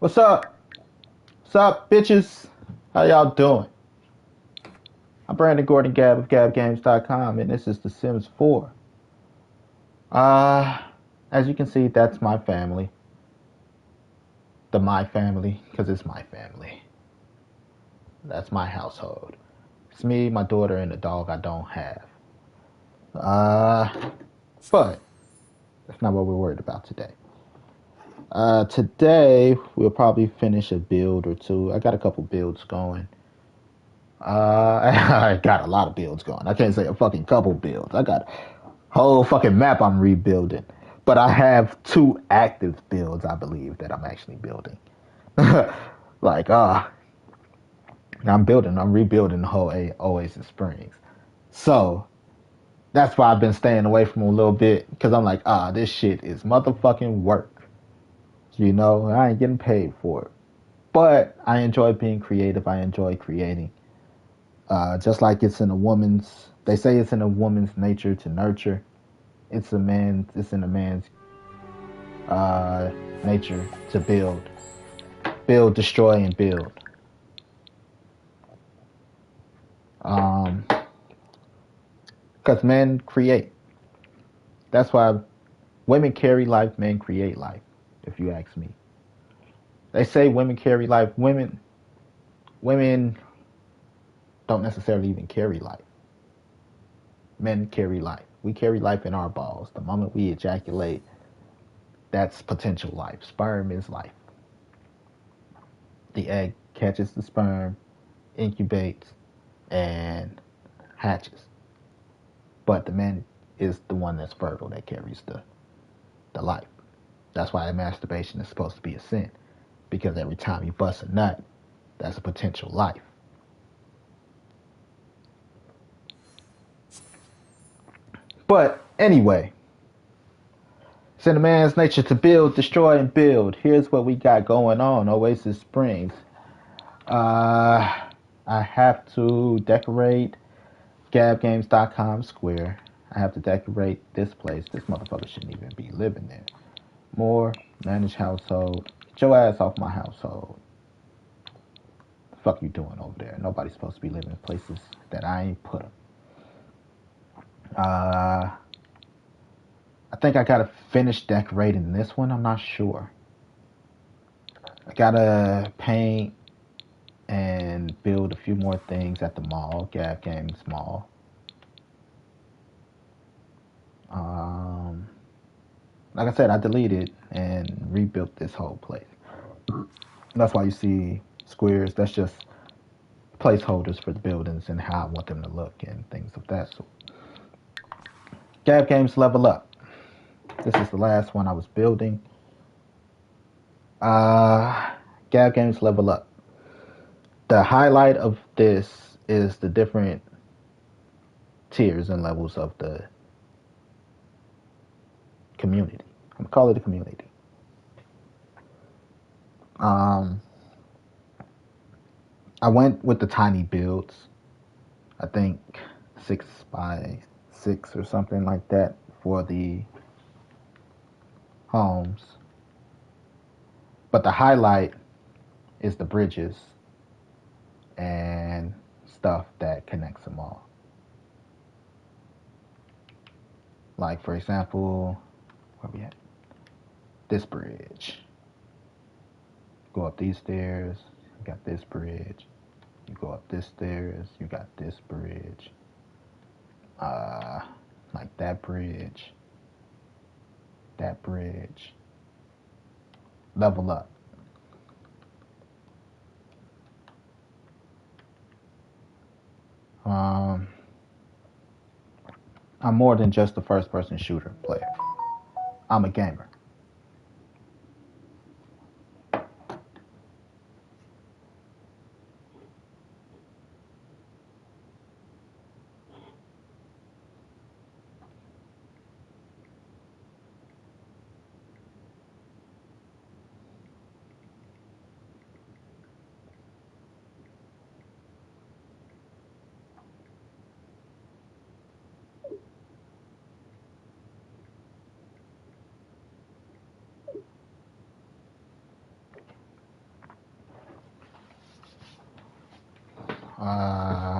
What's up? What's up, bitches? How y'all doing? I'm Brandon Gordon Gab of GabGames.com, and this is The Sims 4. Uh, as you can see, that's my family. The my family, because it's my family. That's my household. It's me, my daughter, and the dog I don't have. Uh, but that's not what we're worried about today. Today we'll probably finish a build or two. I got a couple builds going. I got a lot of builds going. I can't say a fucking couple builds. I got a whole fucking map I'm rebuilding. But I have two active builds, I believe, that I'm actually building. like, I'm rebuilding the whole Oasis Springs. So, that's why I've been staying away from a little bit. Because I'm like, this shit is motherfucking work. You know, I ain't getting paid for it. But I enjoy being creative. I enjoy creating. Just like they say it's in a woman's nature to nurture. It's in a man's uh, nature to build, destroy, and build. Um, because men create. That's why women carry life, men create life. If you ask me, they say women carry life. Women don't necessarily even carry life. Men carry life. We carry life in our balls. The moment we ejaculate, that's potential life. Sperm is life. The egg catches the sperm, incubates, and hatches. But the man is the one that's fertile that carries the life. That's why masturbation is supposed to be a sin. Because every time you bust a nut, that's a potential life. But anyway, it's in a man's nature to build, destroy, and build. Here's what we got going on Oasis Springs. Uh, I have to decorate GabGames.com square. I have to decorate this place. This motherfucker shouldn't even be living there. More, manage household. Get your ass off my household. The fuck you doing over there? Nobody's supposed to be living in places that I ain't put them. Uh, I think I gotta finish decorating this one. I'm not sure. I gotta paint and build a few more things at the mall, Gab Games Mall. Um, like I said, I deleted and rebuilt this whole place. That's why you see squares. That's just placeholders for the buildings and how I want them to look and things of that sort. Gab Games Level Up. This is the last one I was building. Uh, Gab Games Level Up. The highlight of this is the different tiers and levels of the community. I'm gonna call it a community. Um, I went with the tiny builds. I think 6 by 6 or something like that for the homes. But the highlight is the bridges and stuff that connects them all. Like for example, where we at? This bridge. Go up these stairs, you got this bridge. You go up this stairs, you got this bridge. Uh, like that bridge. Level up. Um, I'm more than just a first person shooter player. I'm a gamer.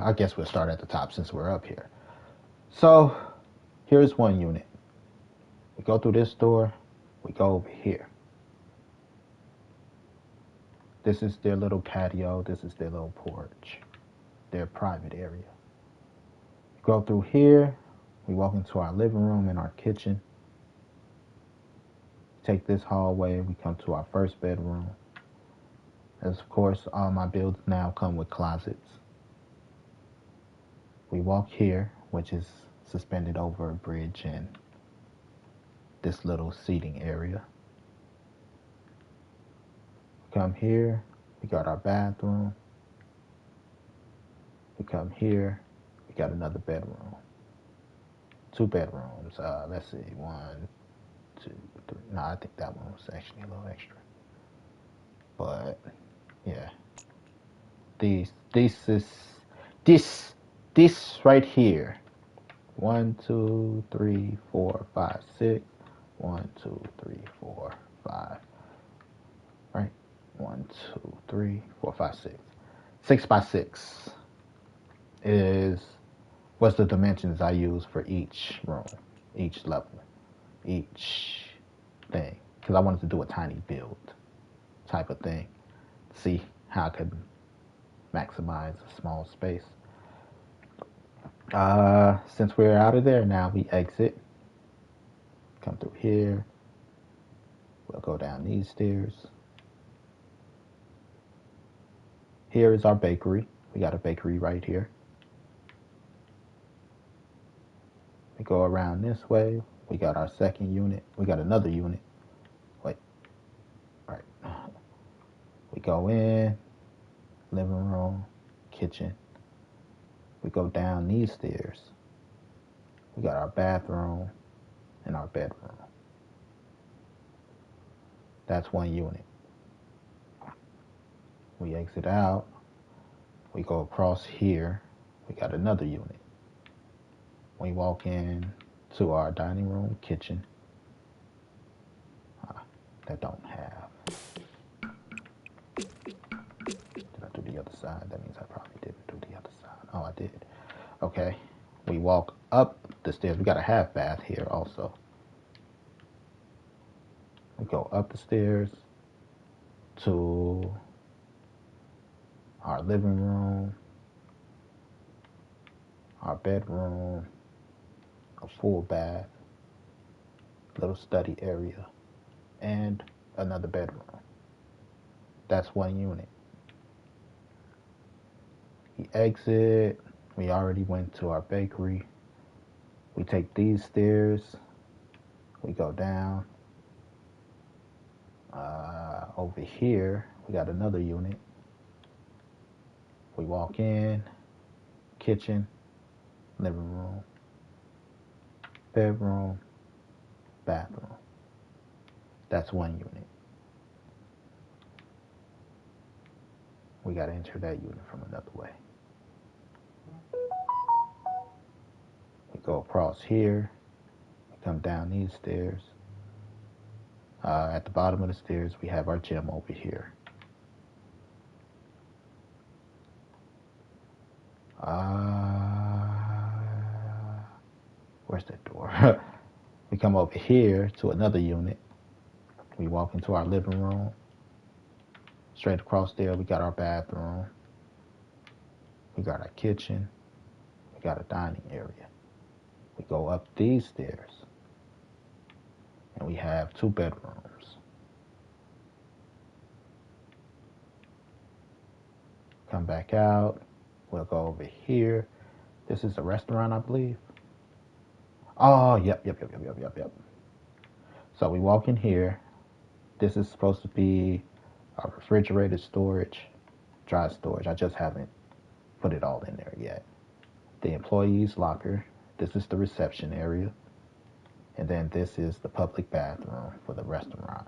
I guess we'll start at the top since we're up here. So here's one unit. We go through this door, we go over here. This is their little patio, this is their little porch, their private area. We go through here, we walk into our living room and our kitchen. Take this hallway, we come to our first bedroom. As of course, all my builds now come with closets. We walk here, which is suspended over a bridge and this little seating area. Come here, we got our bathroom. We come here, we got another bedroom. 2 bedrooms. Let's see, 1, 2, 3. No, I think that one was actually a little extra. But yeah, this right here. 1, 2, 3, 4, 5, 6. 1, 2, 3, 4, 5. Right? 1, 2, 3, 4, 5, 6. 6 by 6 was the dimensions I use for each room, each level, each thing. Because I wanted to do a tiny build type of thing. See how I could maximize a small space. Since we're out of there now, we exit. Come through here. We'll go down these stairs. Here is our bakery. We got a bakery right here. We go around this way. We got our second unit. We got another unit. Wait. Right. We go in. Living room. Kitchen. We go down these stairs. We got our bathroom and our bedroom. That's one unit. We exit out. We go across here. We got another unit. We walk in to our dining room, kitchen. That don't have. Did I do the other side? That means I probably didn't do the other side. Oh, I did. Okay. We walk up the stairs. We got a half bath here also. We go up the stairs to our living room, our bedroom, a full bath, little study area, and another bedroom. That's one unit. We exit. We already went to our bakery. We take these stairs. We go down. Over here, we got another unit. We walk in. Kitchen, living room, bedroom, bathroom. That's one unit. We got to enter that unit from another way. We go across here. We come down these stairs. At the bottom of the stairs, we have our gym over here. Where's that door? We come over here to another unit. We walk into our living room. Straight across there, we got our bathroom. We got our kitchen. We got a dining area. We go up these stairs. And we have 2 bedrooms. Come back out. We'll go over here. This is a restaurant, I believe. Oh, yep. So we walk in here. This is supposed to be a refrigerated storage, dry storage. I just haven't put it all in there yet. The employee's locker. This is the reception area. And then this is the public bathroom for the restaurant.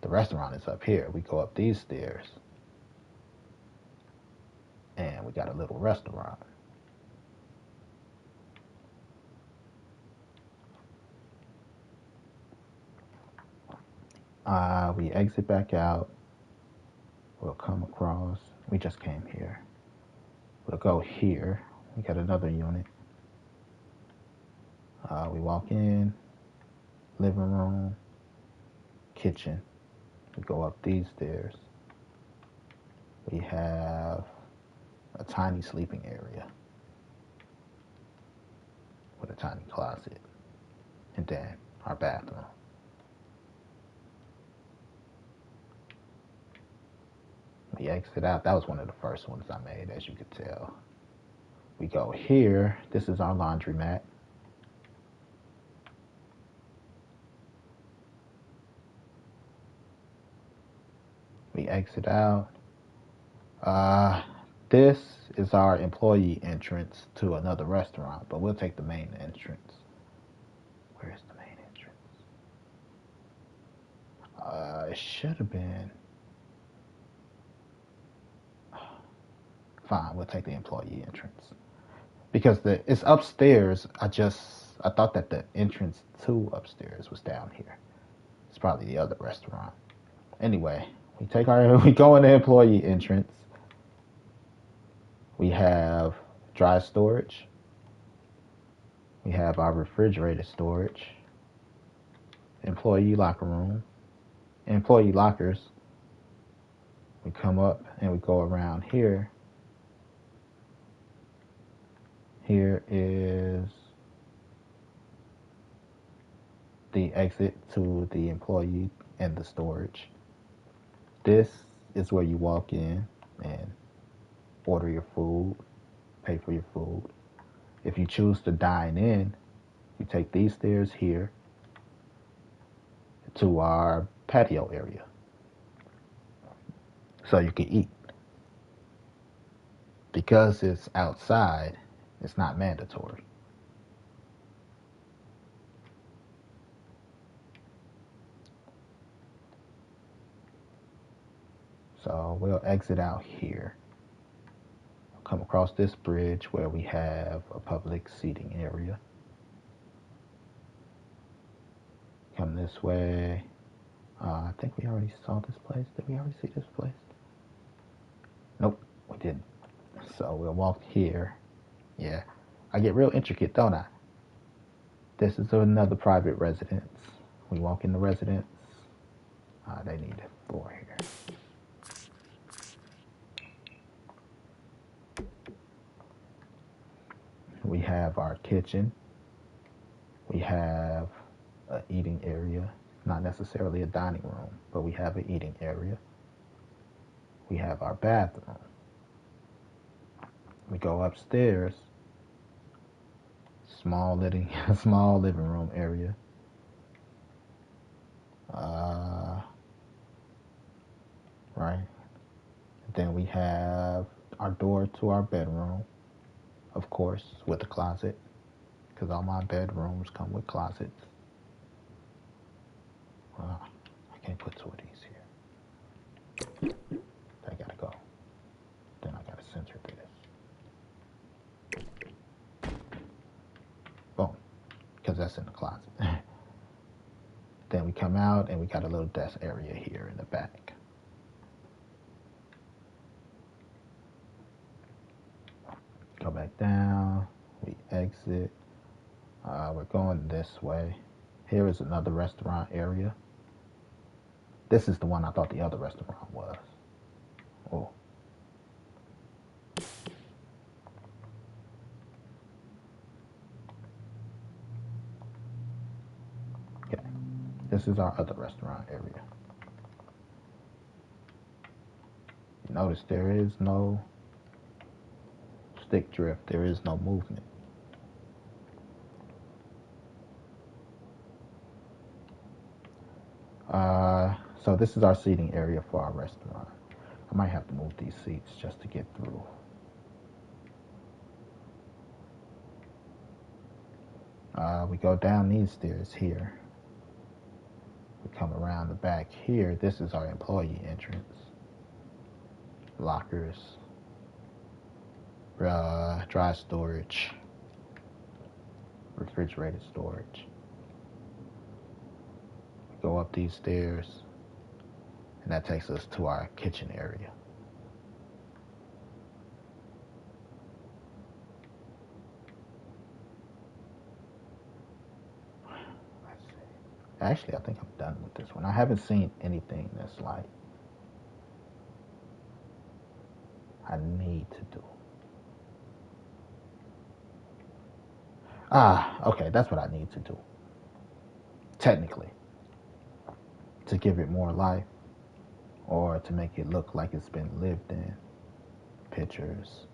The restaurant is up here. We go up these stairs. And we got a little restaurant. We exit back out. We'll come across. We just came here. We'll go here. We got another unit. We walk in, living room, kitchen. We go up these stairs. We have a tiny sleeping area with a tiny closet, and then our bathroom. We exit out. That was one of the first ones I made, as you could tell. We go here. This is our laundromat. We exit out. This is our employee entrance to another restaurant, but we'll take the main entrance. Where's the main entrance? It should have been. Fine, we'll take the employee entrance. Because it's upstairs. I thought that the entrance to upstairs was down here. It's probably the other restaurant. Anyway, we go in the employee entrance. We have dry storage. We have our refrigerated storage. Employee locker room. Employee lockers. We come up and we go around here. Here is the exit to the employee and the storage. This is where you walk in and order your food, pay for your food. If you choose to dine in, you take these stairs here to our patio area so you can eat. Because it's outside, it's not mandatory. So we'll exit out here. Come across this bridge where we have a public seating area. Come this way. I think we already saw this place. Did we already see this place? Nope, we didn't. So we'll walk here. Yeah, I get real intricate, don't I? This is another private residence. We walk in the residence. They need a floor here. We have our kitchen. We have an eating area. Not necessarily a dining room, but we have an eating area. We have our bathroom. We go upstairs. Small living room area. Right. Then we have our door to our bedroom, of course, with a closet, because all my bedrooms come with closets. I can't put two of these here. They gotta go. Then I gotta center this. Boom. Because that's in the closet. Then we come out and we got a little desk area here in the back. Go back down. We exit. We're going this way. Here is another restaurant area. This is the one I thought the other restaurant was. Oh. Okay. This is our other restaurant area. You notice there is no stick drift. There is no movement. So this is our seating area for our restaurant. I might have to move these seats just to get through. We go down these stairs here. We come around the back here. This is our employee entrance. Lockers. Dry storage. Refrigerated storage. We go up these stairs. And that takes us to our kitchen area. Actually, I think I'm done with this one. I haven't seen anything that's like I need to do. Okay, that's what I need to do. Technically, to give it more life or to make it look like it's been lived in. Pictures,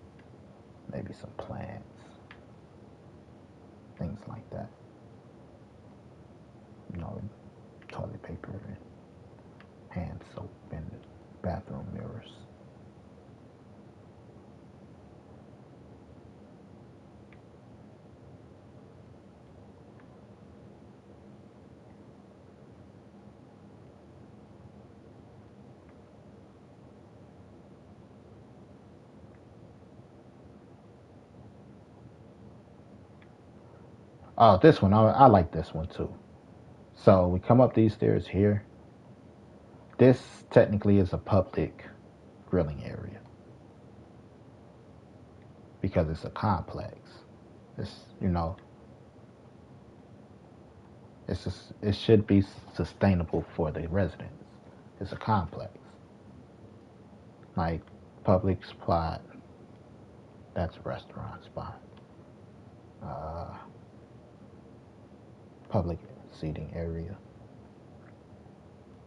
maybe some plants, things like that. You know, toilet paper and hand soap and bathroom mirrors. Oh, this one, I like this one too. So we come up these stairs here. This technically is a public grilling area because it's a complex. It's, you know, it's just, it should be sustainable for the residents. It's a complex. Like public spot, that's a restaurant spot. Uh, public seating area,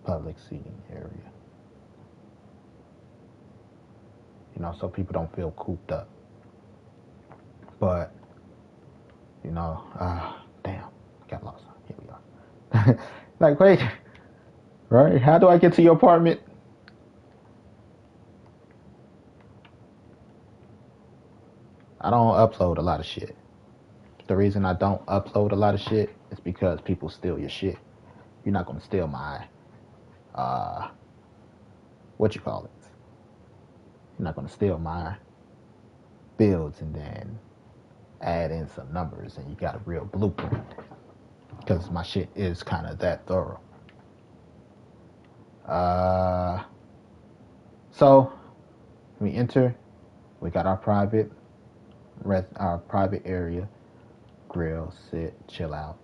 public seating area. You know, so people don't feel cooped up. But, you know, damn, got lost. Here we are. Like, wait, right? How do I get to your apartment? I don't upload a lot of shit. The reason I don't upload a lot of shit is because people steal your shit. You're not gonna steal my, uh, what you call it? You're not gonna steal my builds and then add in some numbers and you got a real blueprint. Because my shit is kind of that thorough. Uh, so we enter. We got our private area, grill, sit, chill out.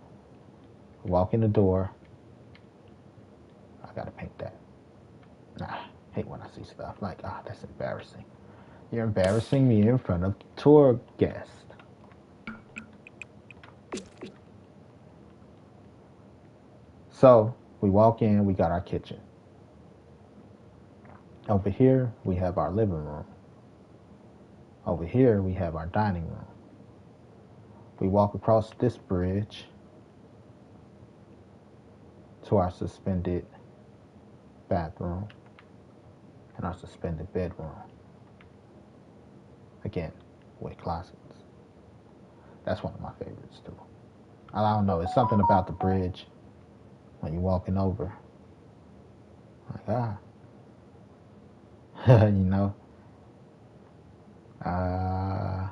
Walk in the door. I gotta paint that. Nah, hate when I see stuff like, that's embarrassing. You're embarrassing me in front of tour guests. So we walk in. We got our kitchen. Over here we have our living room. Over here we have our dining room. We walk across this bridge to our suspended bathroom and our suspended bedroom. Again, with closets. That's one of my favorites too. I don't know, it's something about the bridge when you're walking over. Like, you know. Uh,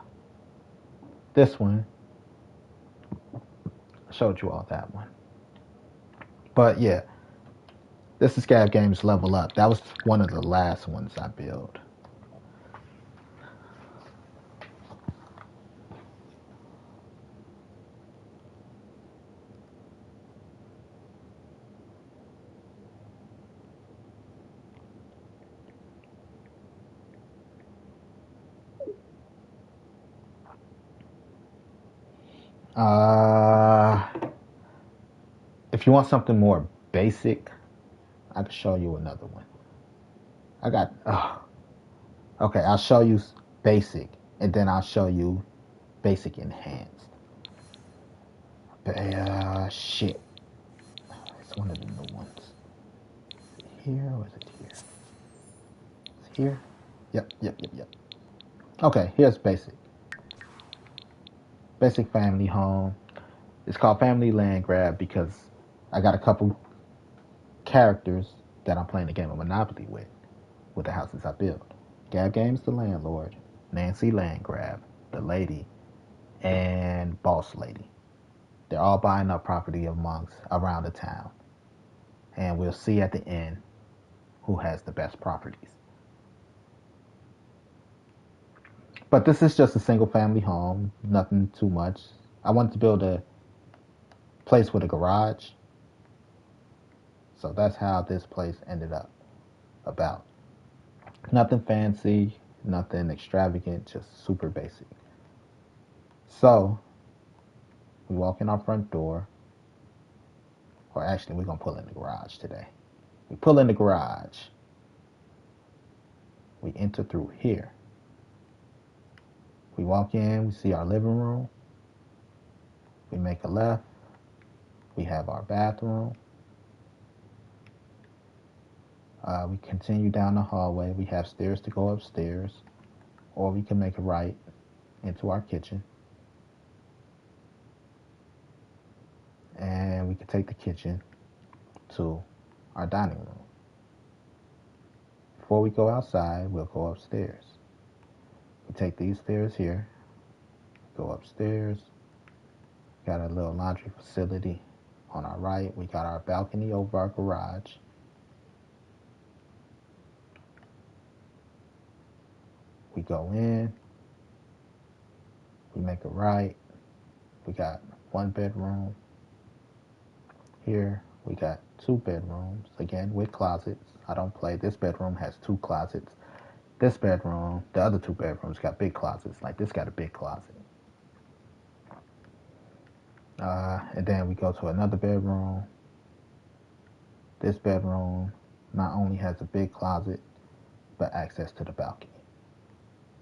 this one, I showed you all that one. But yeah, this is Scab Games Level Up. That was one of the last ones I built. Uh, if you want something more basic, I could show you another one. I got, okay, I'll show you basic, and then I'll show you basic enhanced. Shit. It's one of the new ones. Is it here or is it here? Is it here? Yep. Okay, here's basic. Basic family home. It's called Family Land Grab because I got a couple characters that I'm playing the game of Monopoly with the houses I build. Gab Games, the landlord. Nancy Landgrab, the lady, and Boss Lady. They're all buying up property amongst around the town. And we'll see at the end who has the best properties. But this is just a single family home, nothing too much. I wanted to build a place with a garage So that's how this place ended up about. Nothing fancy, nothing extravagant, just super basic. So we walk in our front door, or actually, we're gonna pull in the garage today. We pull in the garage. We enter through here. We walk in, we see our living room. We make a left. We have our bathroom. We continue down the hallway. We have stairs to go upstairs, or we can make a right into our kitchen. And we can take the kitchen to our dining room. Before we go outside, we'll go upstairs. We take these stairs here, go upstairs. Got a little laundry facility on our right. We got our balcony over our garage. We go in. We make a right. We got one bedroom. Here we got two bedrooms, again with closets. I don't play. This bedroom has two closets. This bedroom, the other two bedrooms got big closets. Like this got a big closet. And then we go to another bedroom. This bedroom not only has a big closet, but access to the balcony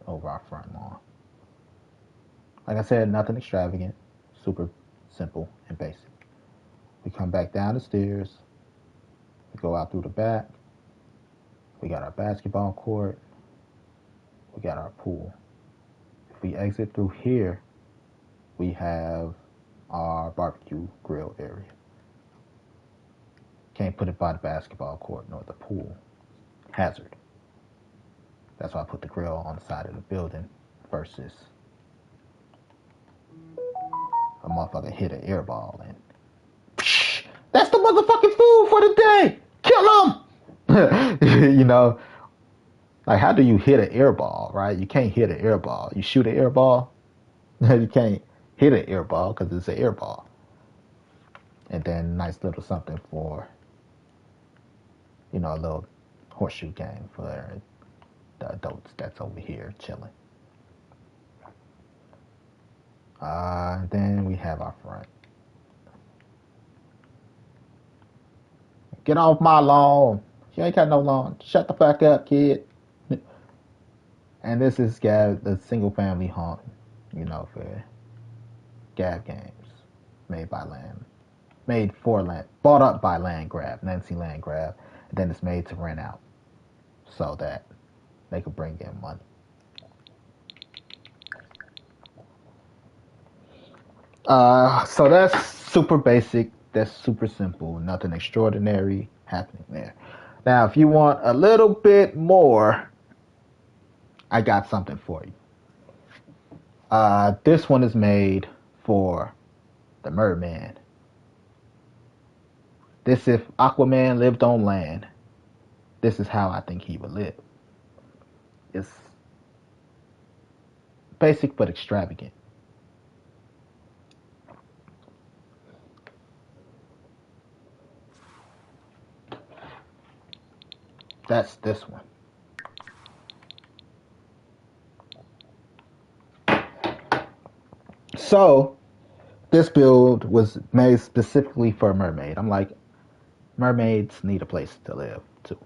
over our front lawn. Like I said, nothing extravagant, super simple and basic. We come back down the stairs. We go out through the back. We got our basketball court. We got our pool. If we exit through here, we have our barbecue grill area. Can't put it by the basketball court nor the pool. Hazard. That's why I put the grill on the side of the building versus a motherfucker hit an air ball and that's the motherfucking food for the day. Kill him. You know, like how do you hit an air ball, right? You can't hit an air ball. You shoot an air ball, you can't hit an air ball because it's an air ball. And then nice little something for, you know, a little horseshoe game for the adults that's over here chilling. Then we have our front. Get off my lawn. You ain't got no lawn. Shut the fuck up, kid. And this is Gav, the single family home, you know, for Gav Games, made for land, bought up by Landgrab, Nancy Landgrab, and then it's made to rent out so that they could bring in money. So that's super basic, that's super simple, nothing extraordinary happening there. Now, if you want a little bit more, I got something for you. This one is made for the merman. This, if Aquaman lived on land, this is how I think he would live. It's basic but extravagant. That's this one. So, this build was made specifically for a mermaid. I'm like, mermaids need a place to live too.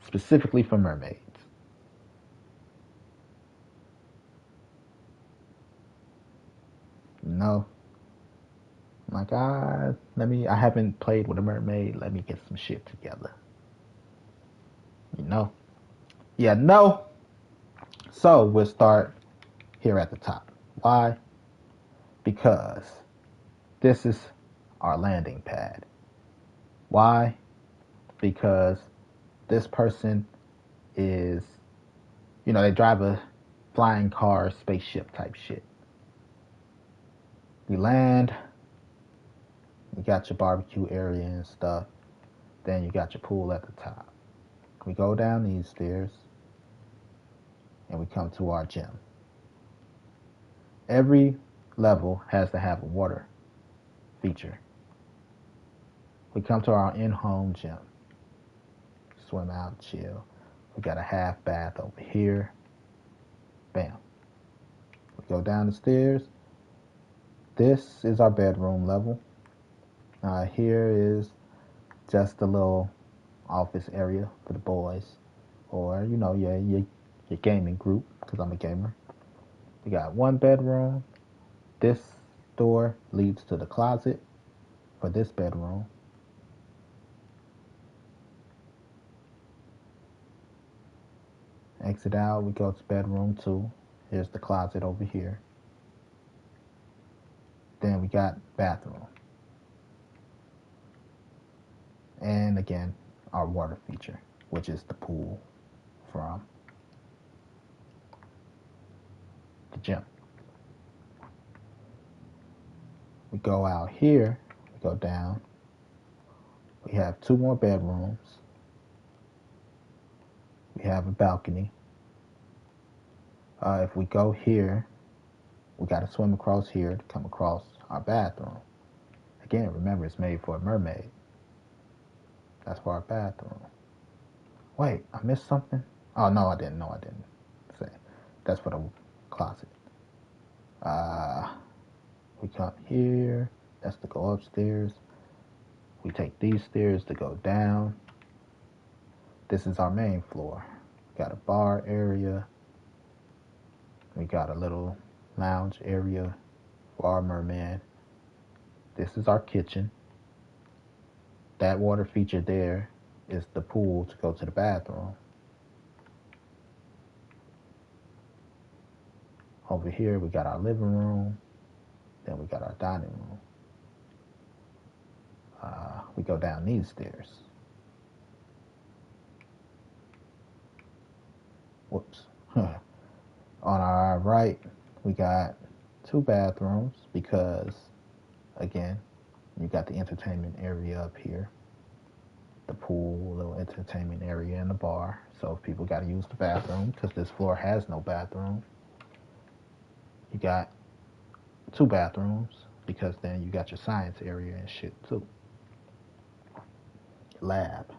Specifically for mermaids. No. I'm like, I haven't played with a mermaid. Let me get some shit together. You know? Yeah, no. So, we'll start here at the top. Why? Because this is our landing pad. Why? Because this person is, you know, they drive a flying car, spaceship type shit. You land, you got your barbecue area and stuff, then you got your pool at the top. We go down these stairs and we come to our gym. Every level has to have a water feature. We come to our in-home gym. Swim out, chill. We got a half bath over here. Bam. We go down the stairs. This is our bedroom level. Here is just a little office area for the boys, or your gaming group, because I'm a gamer. We got one bedroom. This door leads to the closet for this bedroom. Exit out, we go to bedroom 2. Here's the closet over here. Then we got bathroom. And again, our water feature, which is the pool from the gym. We go out here, we go down. We have 2 more bedrooms. We have a balcony. If we go here, we got to swim across here to come across our bathroom. Again, remember, it's made for a mermaid. That's for our bathroom. Wait, I missed something? Oh, no, I didn't. No, I didn't. Say, that's for the closet. We come here. That's to go upstairs. We take these stairs to go down. This is our main floor. We got a bar area. We got a little lounge area for our merman. This is our kitchen. That water feature there is the pool to go to the bathroom. Over here, we got our living room. Then we got our dining room. We go down these stairs. Whoops. On our right, we got 2 bathrooms because, again, you got the entertainment area up here. The pool, little entertainment area, and the bar. So if people got to use the bathroom, because this floor has no bathroom, you got 2 bathrooms, because then you got your science area and shit too. Lab.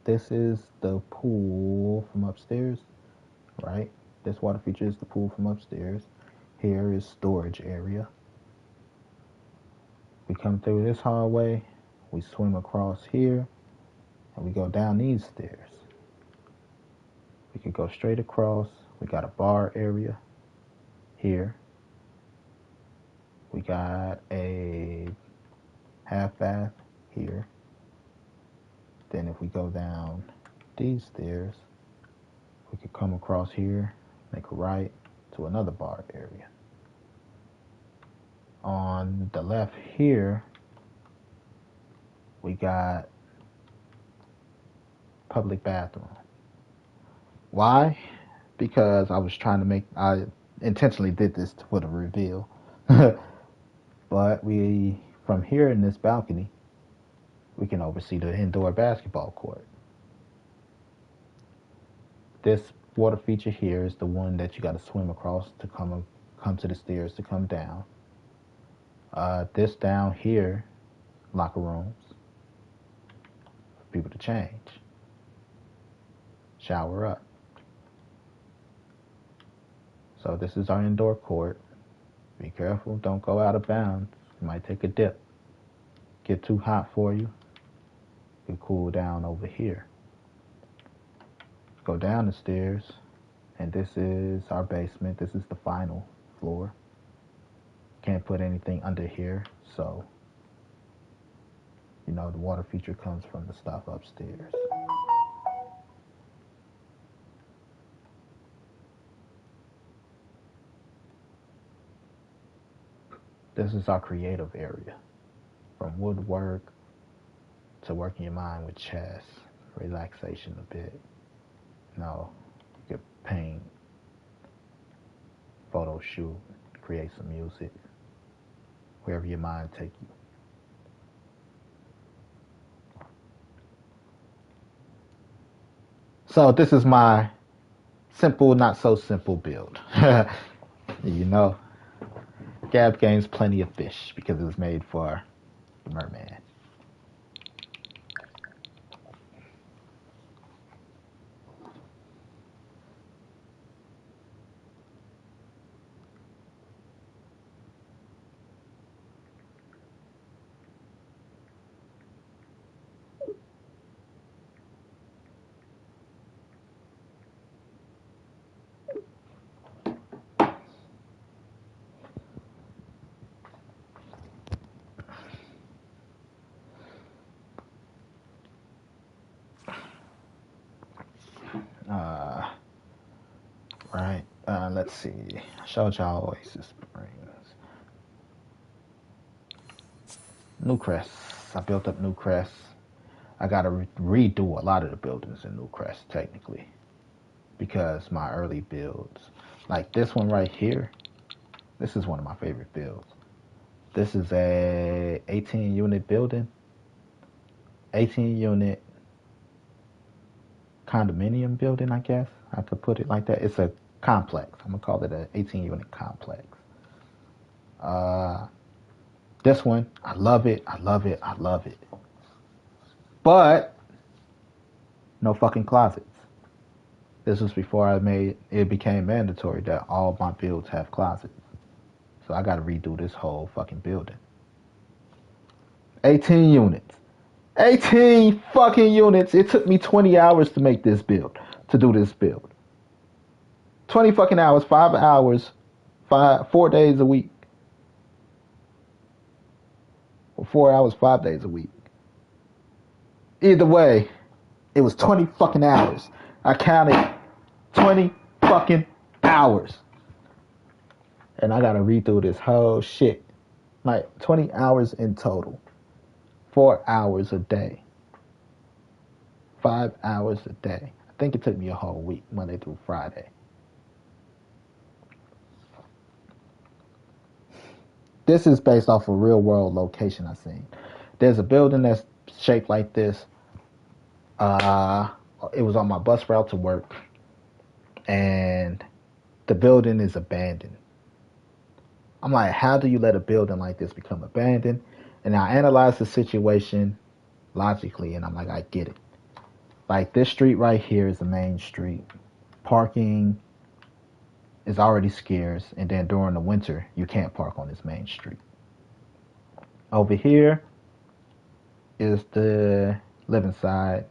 This is the pool from upstairs, right? This water feature is the pool from upstairs. Here is storage area. We come through this hallway, we swim across here, and we go down these stairs. We could go straight across. We got a bar area here. We got a half bath here. Then if we go down these stairs, we could come across here, make a right to another bar area. On the left here, we got public bathroom. Why? Because I intentionally did this for the reveal. But from here in this balcony, we can oversee the indoor basketball court. This water feature here is the one that you got to swim across to come to the stairs to come down. This down here, locker rooms for people to change, shower up. So this is our indoor court. Be careful, don't go out of bounds. You might take a dip. Get too hot for you. You cool down over here. Go down the stairs, and this is our basement. This is the final floor. Can't put anything under here, so the water feature comes from the stuff upstairs. This is our creative area, from woodwork to working your mind with chess, relaxation a bit. You could paint, photo shoot, create some music, wherever your mind take you. So this is my simple, not so simple build. Gab gains plenty of fish because it was made for the merman. Uh, right. Let's see. I showed y'all Oasis Springs. Newcrest. I built up Newcrest. I gotta redo a lot of the buildings in Newcrest technically because my early builds, like this one right here, this is one of my favorite builds. This is a 18 unit building, 18 unit condominium building, I guess I could put it like that. It's a complex. I'm gonna call it an 18 unit complex. Uh, this one, I love it. I love it. I love it. But no fucking closets. This was before it became mandatory that all my builds have closets. So I gotta redo this whole fucking building. 18 units. 18 fucking units. It took me 20 hours to make this build, to do this build. 20 fucking hours, 5 hours, 4 days a week. Or 4 hours, 5 days a week. Either way, it was 20 fucking hours. I counted 20 fucking hours. And I gotta redo this whole shit. Like 20 hours in total. 4 hours a day. 5 hours a day. I think it took me a whole week, Monday through Friday. This is based off a real world location I seen. There's a building that's shaped like this. It was on my bus route to work, and the building is abandoned. I'm like, how do you let a building like this become abandoned? And I analyzed the situation logically, and I'm like, I get it. Like this street right here is the main street. Parking is already scarce, and then during the winter, you can't park on this main street. Over here is the living side.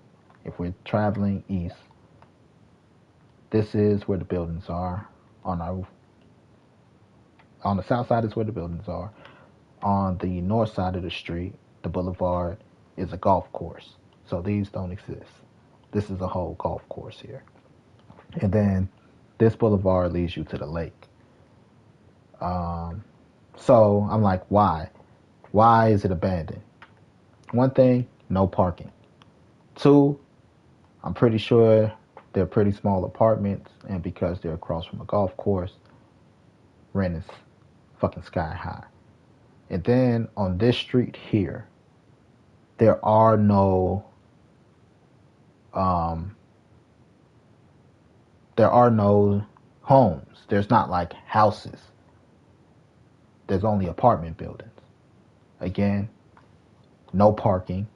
If we're traveling east, this is where the buildings are. On the south side is where the buildings are. On the north side of the street, the boulevard, is a golf course. So these don't exist. This is a whole golf course here. And then this boulevard leads you to the lake. So I'm like, why? Why is it abandoned? One thing, no parking. Two, I'm pretty sure they're pretty small apartments, and because they're across from a golf course, rent is fucking sky high. And then on this street here, there are no homes. There's not like houses. There's only apartment buildings. Again, no parking,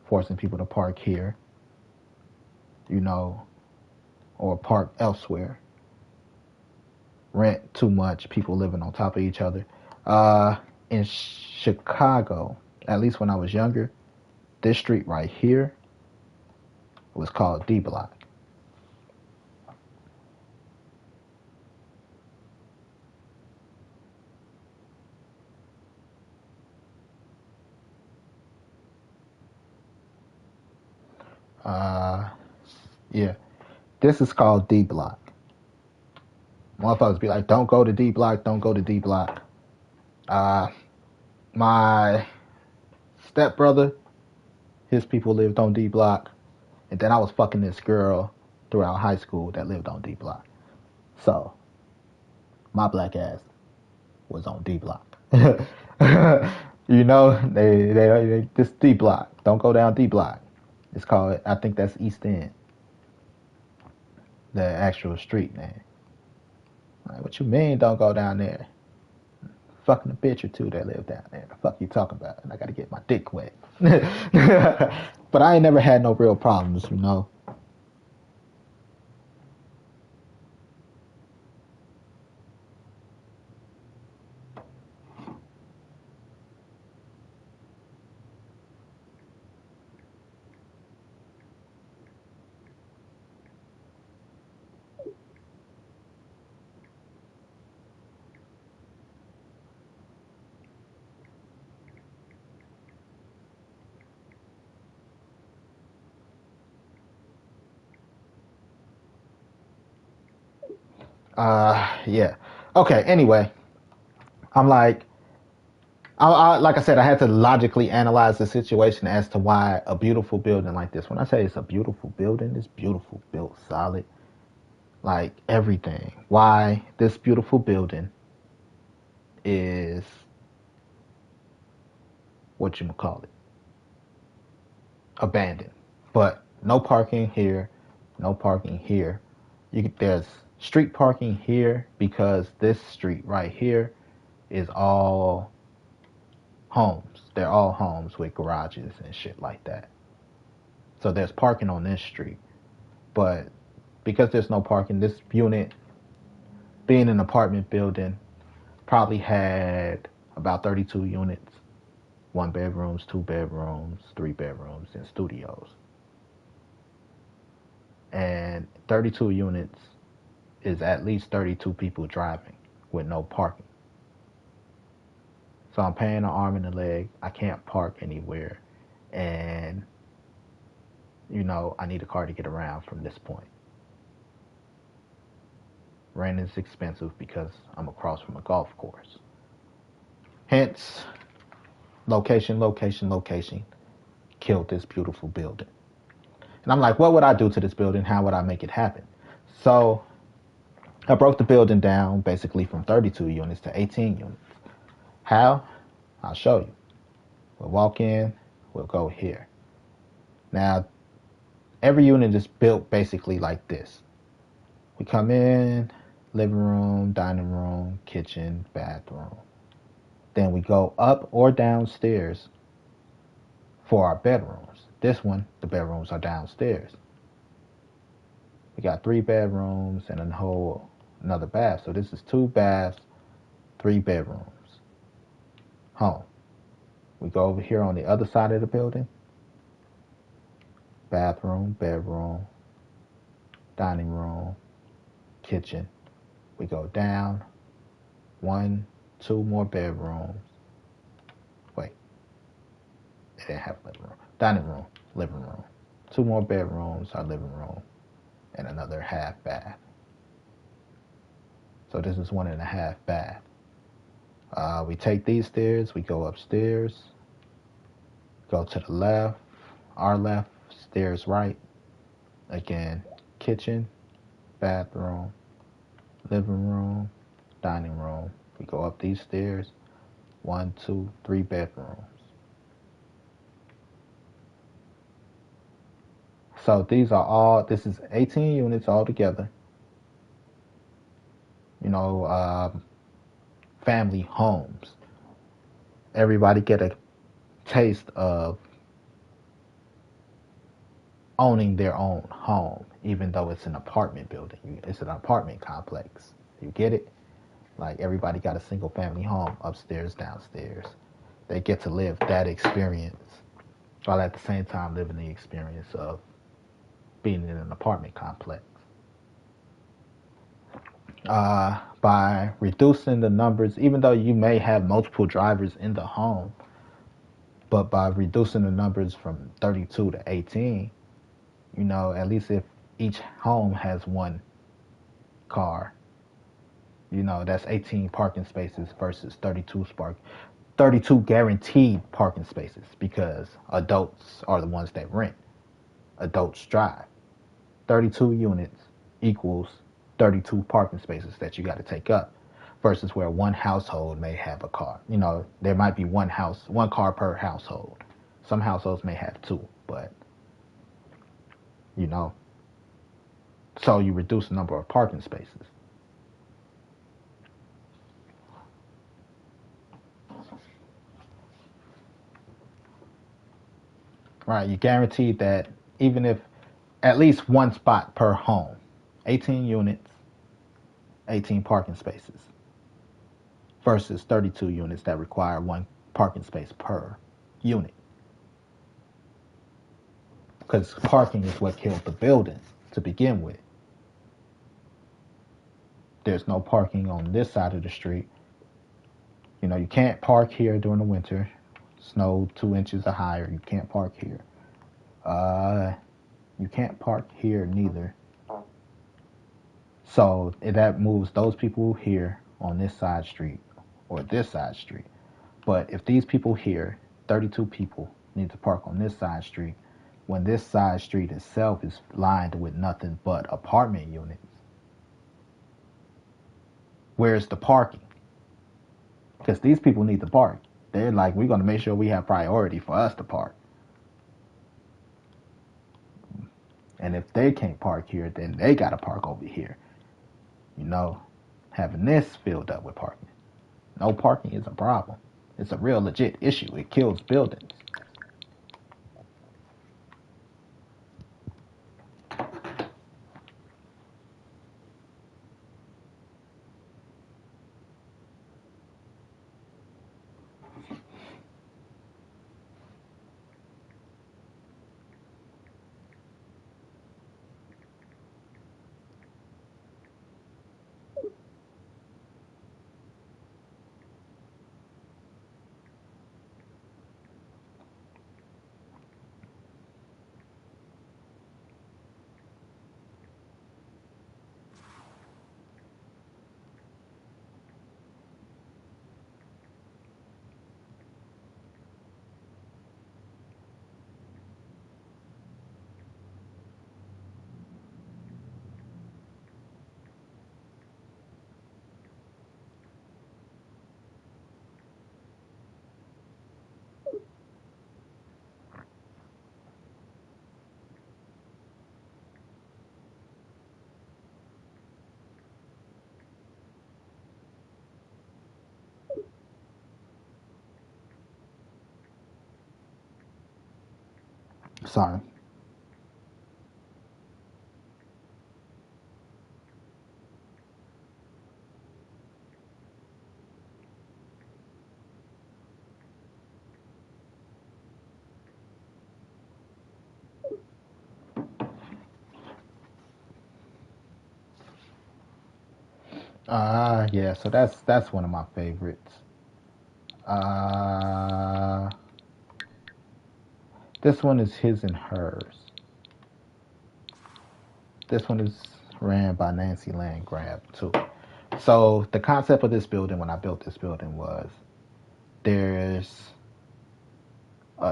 forcing people to park here, or park elsewhere. Rent too much, people living on top of each other. In Chicago, at least when I was younger, this street right here was called D Block. Yeah, this is called D Block. Motherfuckers be like, don't go to D Block, don't go to D Block. My stepbrother, his people lived on D Block, and then I was fucking this girl throughout high school that lived on D Block. So, my black ass was on D Block. This D Block. Don't go down D Block. It's called, I think that's East End. The actual street name. Like, what you mean don't go down there? fucking a bitch or two that live down there. The fuck you talking about? And I gotta get my dick wet. But I ain't never had no real problems, you know. Yeah. Okay. Anyway, I'm like, like I said, I had to logically analyze the situation as to why a beautiful building like this. When I say it's a beautiful building, it's beautiful, built solid, like everything. Why this beautiful building is what you call it, abandoned. But no parking here, no parking here. There's street parking here because this street right here is all homes. They're all homes with garages and shit like that. So there's parking on this street. But because there's no parking, this unit, being an apartment building, probably had about 32 units, 1 bedrooms, 2 bedrooms, 3 bedrooms, and studios. And 32 units is at least 32 people driving with no parking. So I'm paying an arm and a leg. I can't park anywhere. And, I need a car to get around from this point. Rent is expensive because I'm across from a golf course. Hence, location, location, location killed this beautiful building. And I'm like, what would I do to this building? How would I make it happen? So I broke the building down basically from 32 units to 18 units. How? I'll show you. We'll walk in, we'll go here. Now, every unit is built basically like this. We come in, living room, dining room, kitchen, bathroom. Then we go up or downstairs for our bedrooms. This one, the bedrooms are downstairs. We got 3 bedrooms and another bath. So this is 2 baths, 3 bedrooms. Home. We go over here on the other side of the building. Bathroom, bedroom, dining room, kitchen. We go down, 2 more bedrooms. Wait, they didn't have living room. Dining room, living room. 2 more bedrooms, our living room, and another half bath. So this is 1.5 bath. We take these stairs, we go upstairs, go to the left, our left, stairs right. Again, kitchen, bathroom, living room, dining room. We go up these stairs, 1, 2, 3 bedrooms. So this is 18 units altogether. Family homes. Everybody get a taste of owning their own home, even though it's an apartment building. It's an apartment complex. You get it? Like everybody got a single family home upstairs, downstairs. They get to live that experience while at the same time living the experience of being in an apartment complex. By reducing the numbers, even though you may have multiple drivers in the home, but by reducing the numbers from 32 to 18, at least if each home has one car, that's 18 parking spaces versus 32 guaranteed parking spaces because adults are the ones that rent. Adults drive. 32 units equals 32 parking spaces that you got to take up versus where one household may have a car. There might be one car per household. Some households may have two, but so you reduce the number of parking spaces. right? You're guaranteed that even if at least one spot per home, 18 units, 18 parking spaces versus 32 units that require one parking space per unit. Because parking is what killed the building to begin with. There's no parking on this side of the street. You know, you can't park here during the winter. Snow 2 inches or higher, you can't park here. You can't park here neither. So that moves those people here on this side street or this side street. But if these people here, 32 people, need to park on this side street, when this side street itself is lined with nothing but apartment units, where's the parking? Because these people need to park. They're like, we're going to make sure we have priority for us to park. And if they can't park here, then they got to park over here. You know, having this filled up with parking. No parking is a problem. It's a real legit issue. It kills buildings. Sorry. Yeah, so that's one of my favorites. Uh, this one is his and hers. This one is ran by Nancy Landgraf too. So the concept of this building when I built this building was there's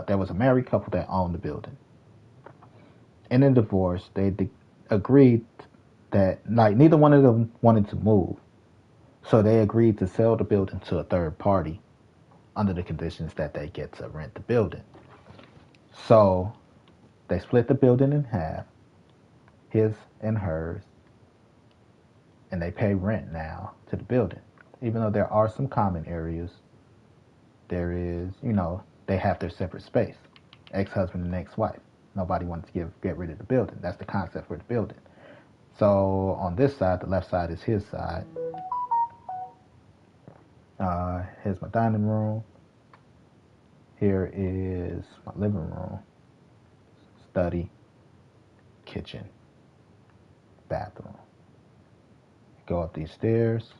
there was a married couple that owned the building. In a divorce, they agreed that like neither one of them wanted to move, so they agreed to sell the building to a third party under the conditions that they get to rent the building. So they split the building in half, his and hers, and they pay rent now to the building. Even though there are some common areas, there is, you know, they have their separate space. Ex-husband and ex-wife. Nobody wants to get rid of the building. That's the concept for the building. So on this side, the left side is his side. Here's my dining room. Here is my living room, study, kitchen, bathroom. Go up these stairs.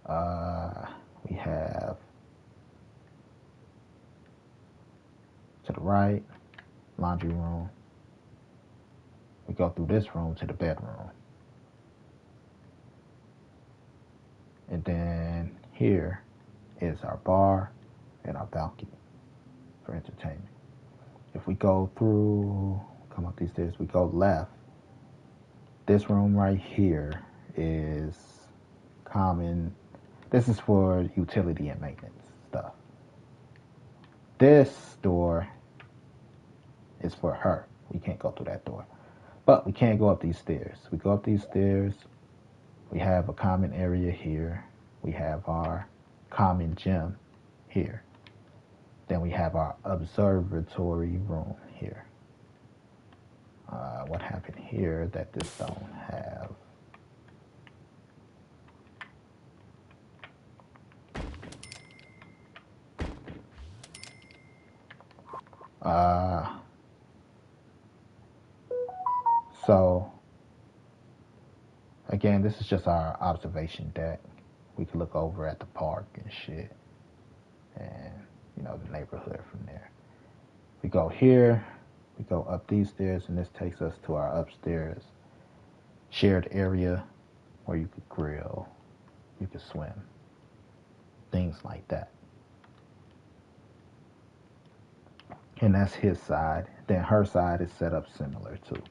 We have to the right, laundry room. We go through this room to the bedroom. And then here is our bar and our balcony for entertainment. If we go through, come up these stairs, we go left. This room right here is common. This is for utility and maintenance stuff. This door is for her. We can't go through that door. But we can't go up these stairs. We go up these stairs. We have a common area here. We have our common gym here. Then we have our observatory room here. What happened here that this don't have? Uh, so again, this is just our observation deck. We can look over at the park and shit, and the neighborhood from there. We go here, we go up these stairs, and this takes us to our upstairs shared area where you could grill, you could swim, things like that. And that's his side. Then her side is set up similar too.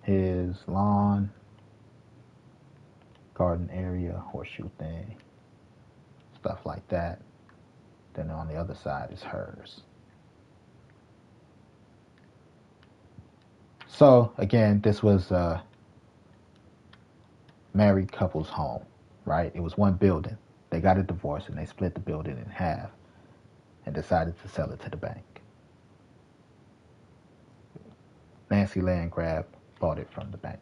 His lawn, garden area, horseshoe thing, stuff like that. Then on the other side is hers. So again, this was a married couple's home, right? It was one building. They got a divorce and they split the building in half and decided to sell it to the bank. Nancy Landgraf bought it from the bank.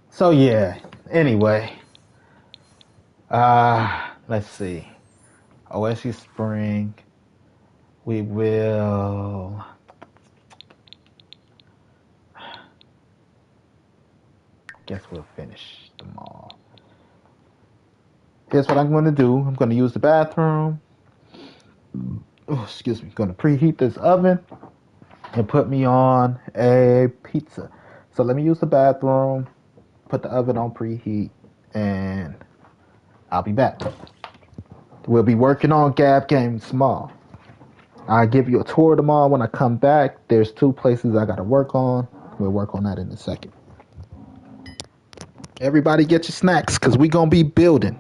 So yeah, anyway, let's see. Oasis Spring, we will guess we'll finish them all. Here's what I'm going to do. I'm going to use the bathroom. Oh, excuse me. Going to preheat this oven and put me on a pizza. So let me use the bathroom, put the oven on preheat, and I'll be back. We'll be working on Gab Game Small. I'll give you a tour tomorrow when I come back. There's 2 places I got to work on. We'll work on that in a second. Everybody get your snacks because we going to be building.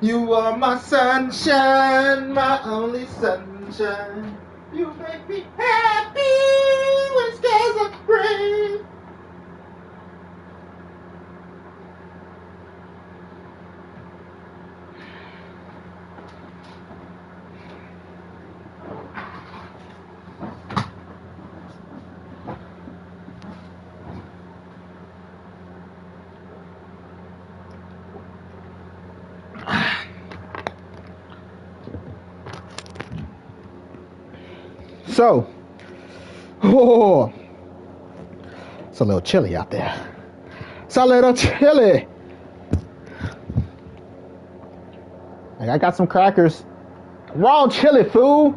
You are my sunshine, my only sunshine. You make me happy when skies are gray. So, oh, it's a little chilly out there. It's a little chilly. Like, I got some crackers. Wrong chili, fool.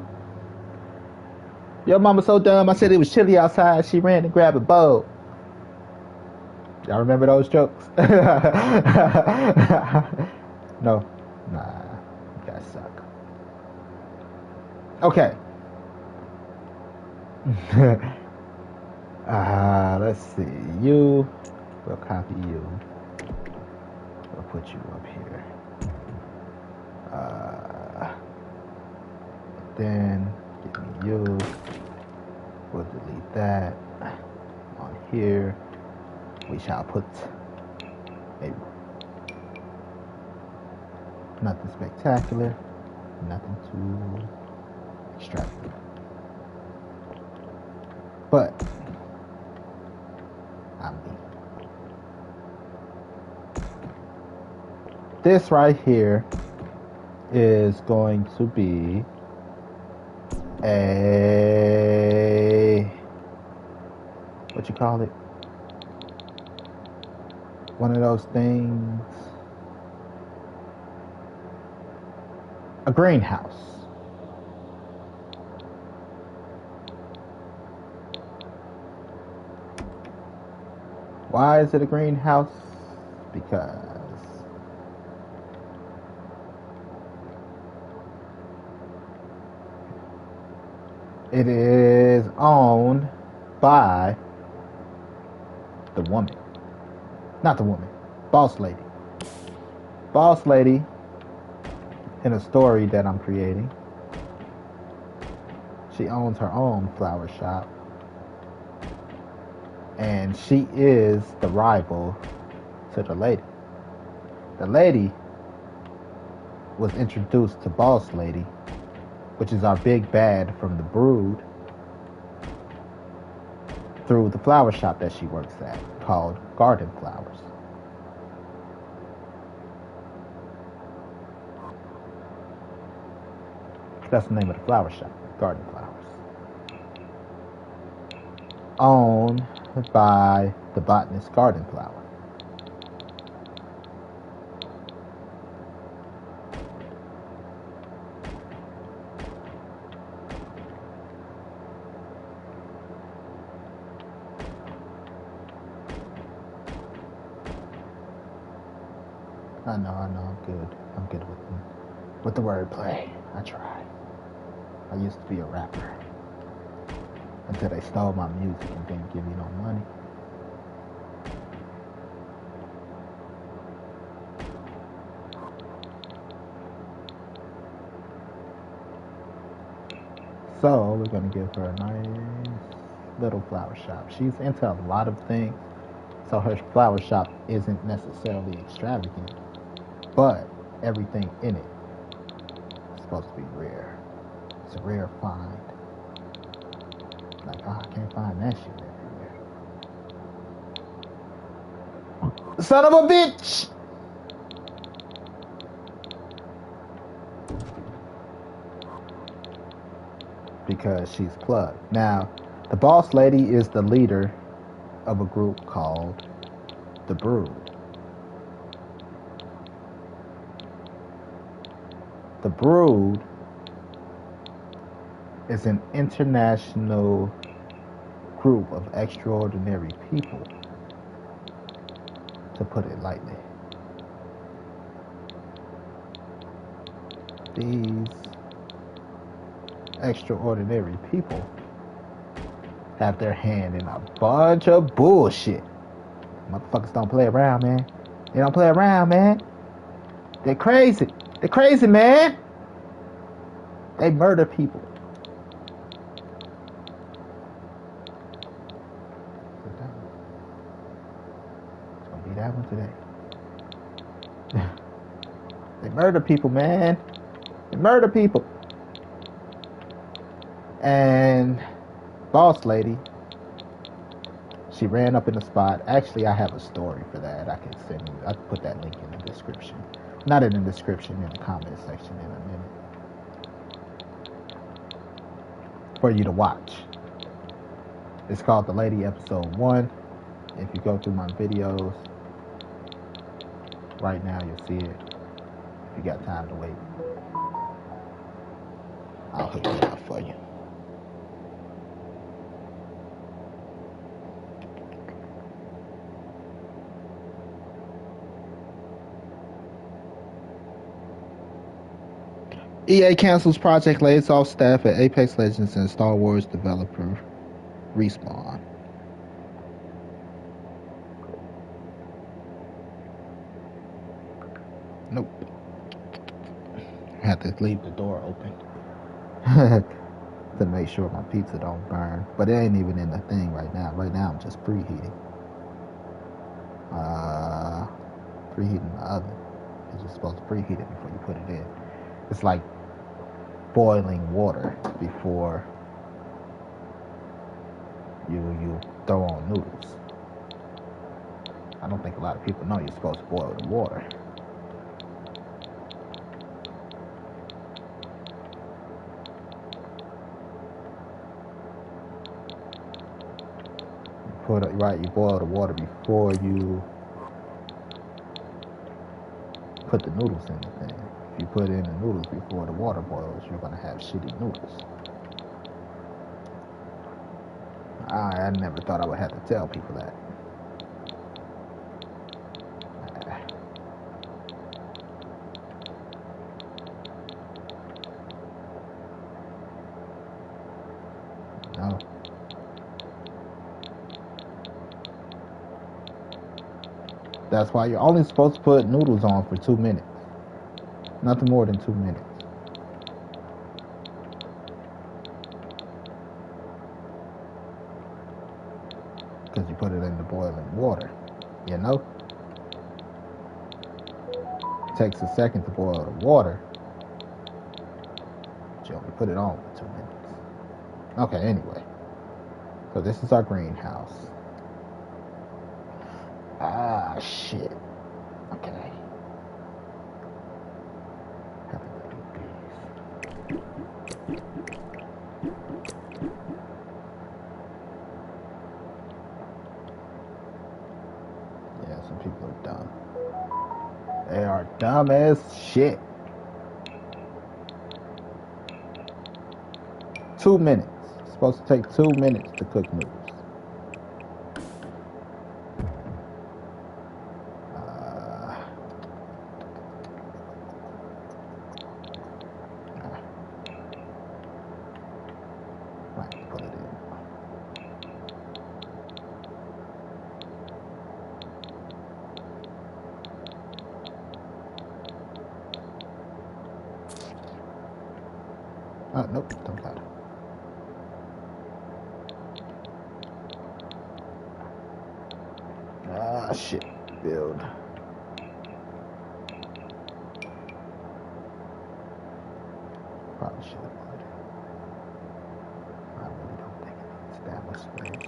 Your mama so dumb. I said it was chilly outside. She ran to grab a bowl. Y'all remember those jokes? No. Nah. You guys suck. Okay. Let's see. You. We'll copy you. We'll put you up here. Then give me you. We'll delete that. On here, we shall put a nothing spectacular, nothing too extravagant. But I'm me. This right here is going to be a, what you call it? One of those things. A greenhouse. Why is it a greenhouse? Because it is owned by the woman. Not the woman. Boss lady. Boss lady, in a story that I'm creating, she owns her own flower shop. And she is the rival to the lady. The lady was introduced to Boss Lady, which is our big bad from the Brood, through the flower shop that she works at, called Garden Flowers. That's the name of the flower shop, Garden Flowers. Owned by the botanist Garden Flower. I know, I'm good. I'm good with the wordplay. I try. I used to be a rapper. Until they stole my music and didn't give me no money. So we're gonna give her a nice little flower shop. She's into a lot of things, so her flower shop isn't necessarily extravagant, but everything in it is supposed to be rare. It's a rare find. Like, oh, I can't find that shit everywhere. Son of a bitch! Because she's plugged. Now, the boss lady is the leader of a group called The Brood. The Brood is an international group of extraordinary people, to put it lightly. These extraordinary people have their hand in a bunch of bullshit. Motherfuckers don't play around, man. They don't play around, man. They're crazy. They're crazy, man. They murder people. It's gonna be that one today. They murder people, man. They murder people. And boss lady, she ran up in the spot. Actually, I have a story for that. I can send you. I can put that link in the description. Not in the description, in the comment section in a minute. For you to watch. It's called The Lady Episode 1. If you go through my videos right now, you'll see it. If you got time to wait, I'll hook it up for you. EA cancels project, lays off staff at Apex Legends and Star Wars developer Respawn. Nope. I have to leave the door open to make sure my pizza don't burn. But it ain't even in the thing right now. Right now I'm just preheating. Preheating the oven. Because you're supposed to preheat it before you put it in. It's like boiling water before you throw on noodles. I don't think a lot of people know you're supposed to boil the water. You boil the water before you put the noodles in the thing. If you put in the noodles before the water boils, you're gonna have shitty noodles. I never thought I would have to tell people that. No. That's why you're only supposed to put noodles on for 2 minutes. Nothing more than 2 minutes. Because you put it in the boiling water, you know? It takes a second to boil the water, but you only put it on for 2 minutes. Okay, anyway. So this is our greenhouse. Ah, shit. Okay. Yeah, some people are dumb. They are dumb as shit. 2 minutes. It's supposed to take 2 minutes to cook noodles. Put it in. Nope, don't got it. Ah, shit. Build. Probably should have put it. I really don't think it needs that much space.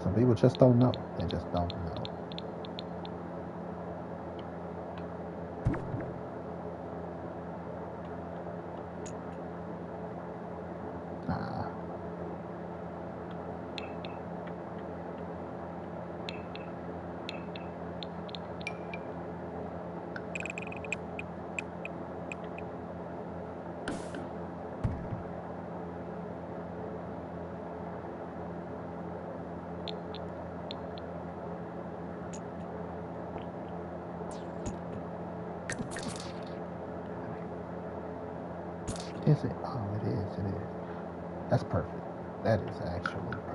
Some people just don't know. They just don't know. Is it? Oh, it is. It is. That's perfect. That is actually perfect.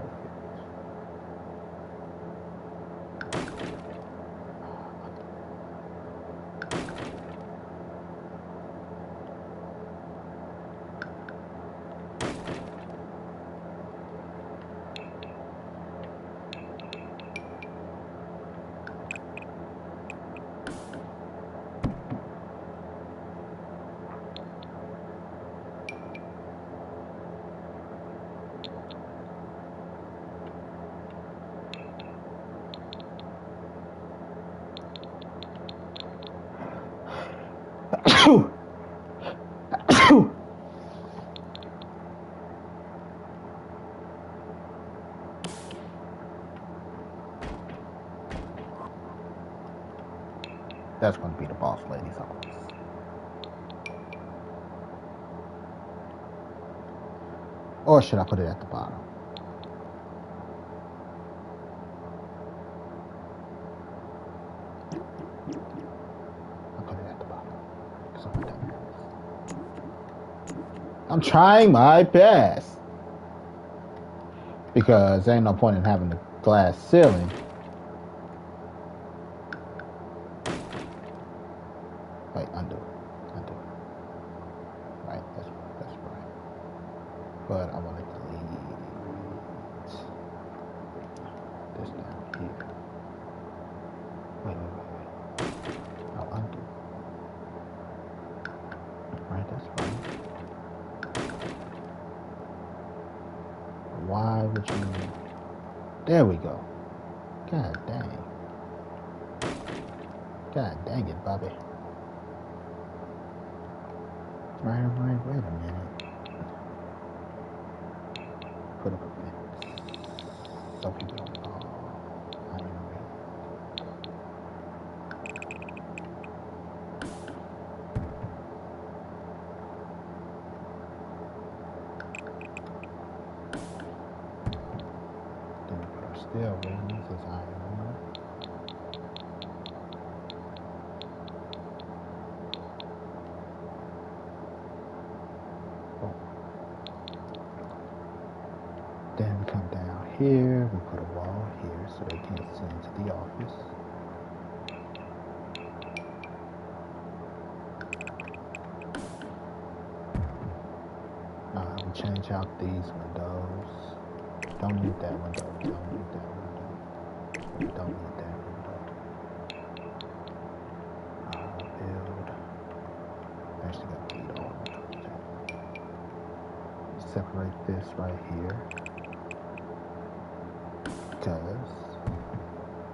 That's going to be the boss lady's office. Or should I put it at the bottom? I'll put it at the bottom. I'm trying my best. Because there ain't no point in having a glass ceiling. Wait, undo. Right, that's right. But I want to delete this down here. Wait. I'll undo. Right, that's right. Why would you... There we go. God dang. God dang it, Bobby. Right, wait a minute. Put up a fence. So people don't fall. I am ready. Then we put our steel rings as iron ring. Then we come down here, we put a wall here so they can't see into the office. We change out these windows. Don't need that window. Don't need that window. Don't need that window. Build. Actually, got to delete all of them. Separate this right here. Because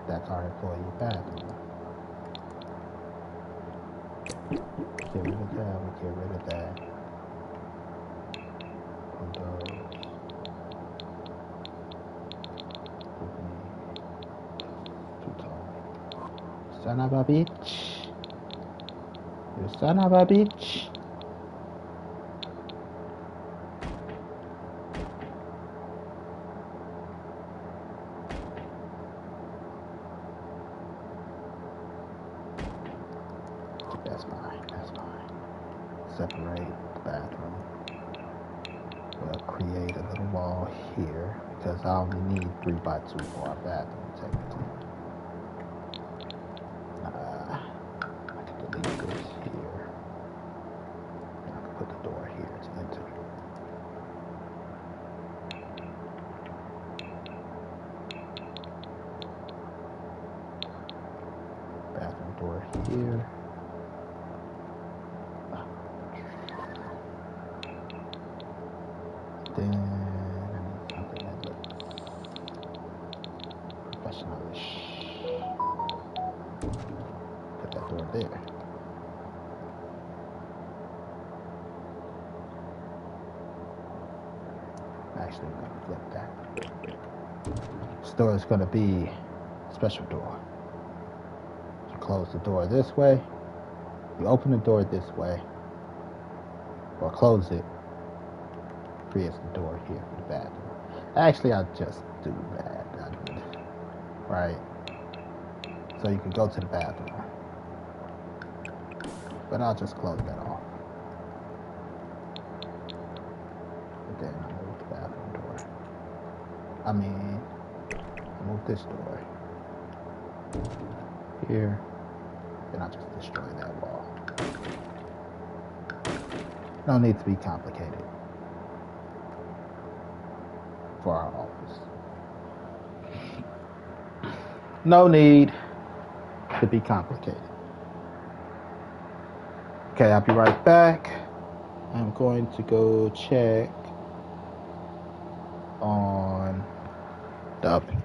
that's our employee bathroom. Get rid of that. We get rid of that. Windows. Too tall. Son of a bitch. You son of a bitch. That's fine. Separate the bathroom. We'll create a little wall here because I only need 3x2 for our bathroom technically. I can delete this here. And I can put the door here to enter. Bathroom door here. Then I need something that looks professional-ish. Put that door there. Actually, I'm going to flip that. This door is going to be a special door. You close the door this way. You open the door this way. Or close it. Creates the door here for the bathroom. Actually, I'll just do that. Right? So you can go to the bathroom. But I'll just close that off. But then I move the bathroom door. I move this door. Here. Then I'll just destroy that wall. No need to be complicated for our office. No need to be complicated. Okay, I'll be right back. I'm going to go check on the oven.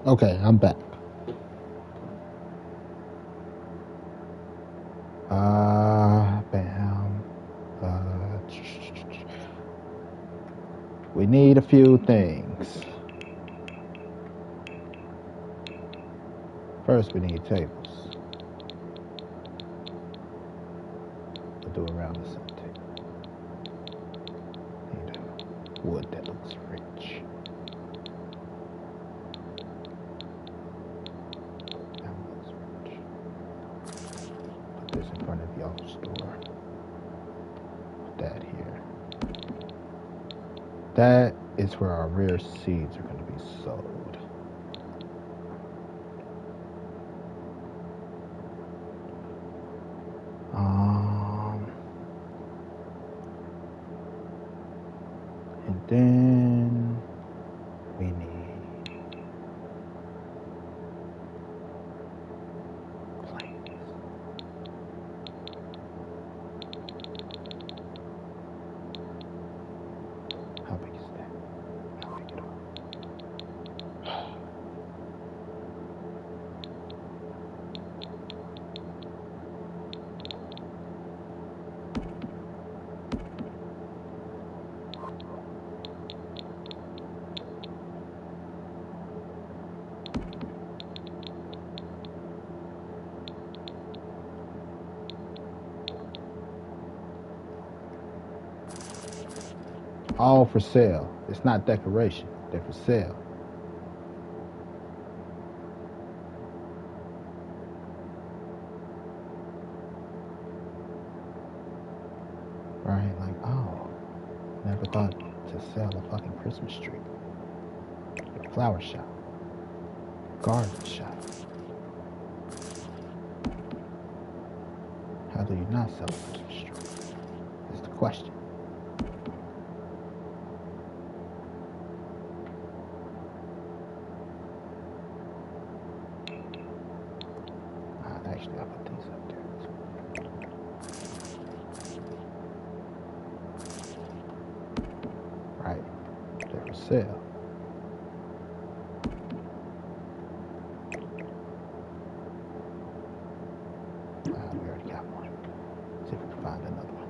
Okay, I'm back. Bam. We need a few things. First, we need tables. We'll do around the center table. Need a wood that looks rich. That looks rich. Put this in front of y'all's store. Put that here. That is where our rare seeds are going to be sowed. And then we need planes. How big is that? How big it are? All for sale. It's not decoration. They're for sale. Right? Like, oh, never thought to sell a fucking Christmas tree. A flower shop. Garden shop. How do you not sell a Christmas tree? Is the question. Actually, I'll put these up there. Right. They're for sale. We already got one. See if we can find another one.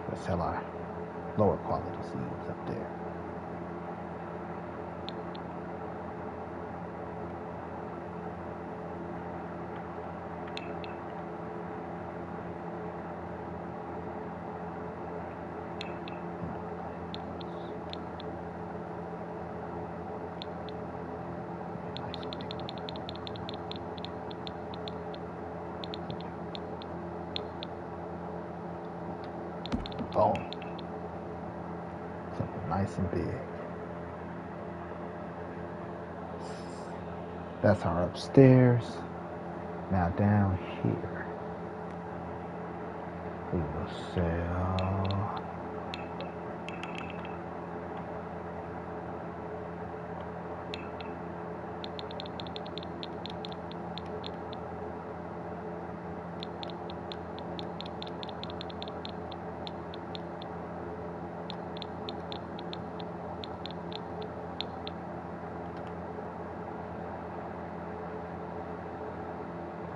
Let's sell our lower quality seeds up there. phone. Something nice and big. That's our upstairs. Now down here, we will sell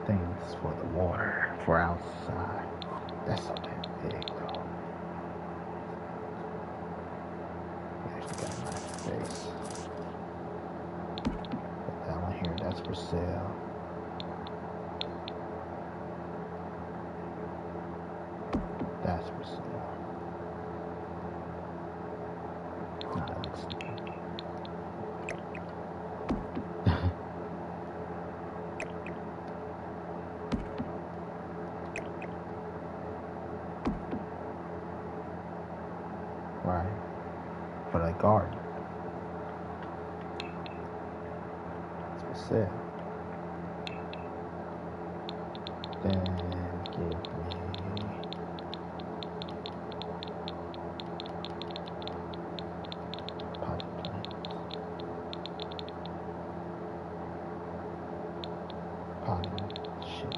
things for the water, for outside. That's so damn big, though. We actually got a nice space. Put that one here, that's for sale. That's for sale. Nah, that looks stupid. Right. For the garden. It's for sale. Then give me potted plants. Potted shit.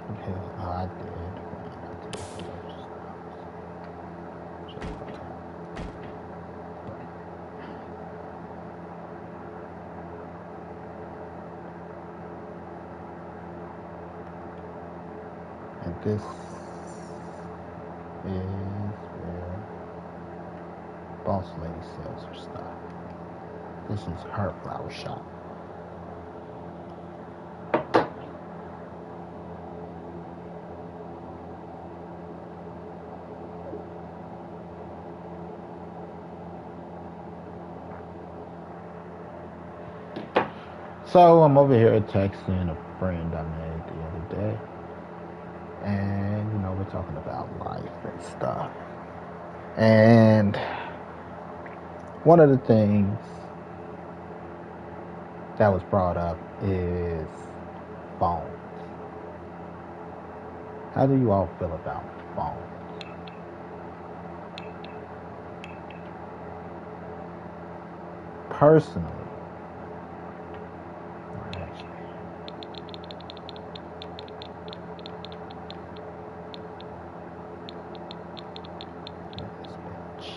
Okay, I did. And this is where Boss Lady sells her stuff. This is her flower shop. So I'm over here texting a friend I met the other day. And, you know, we're talking about life and stuff. And one of the things that was brought up is phones. How do you all feel about phones? Personally, actually, this bitch.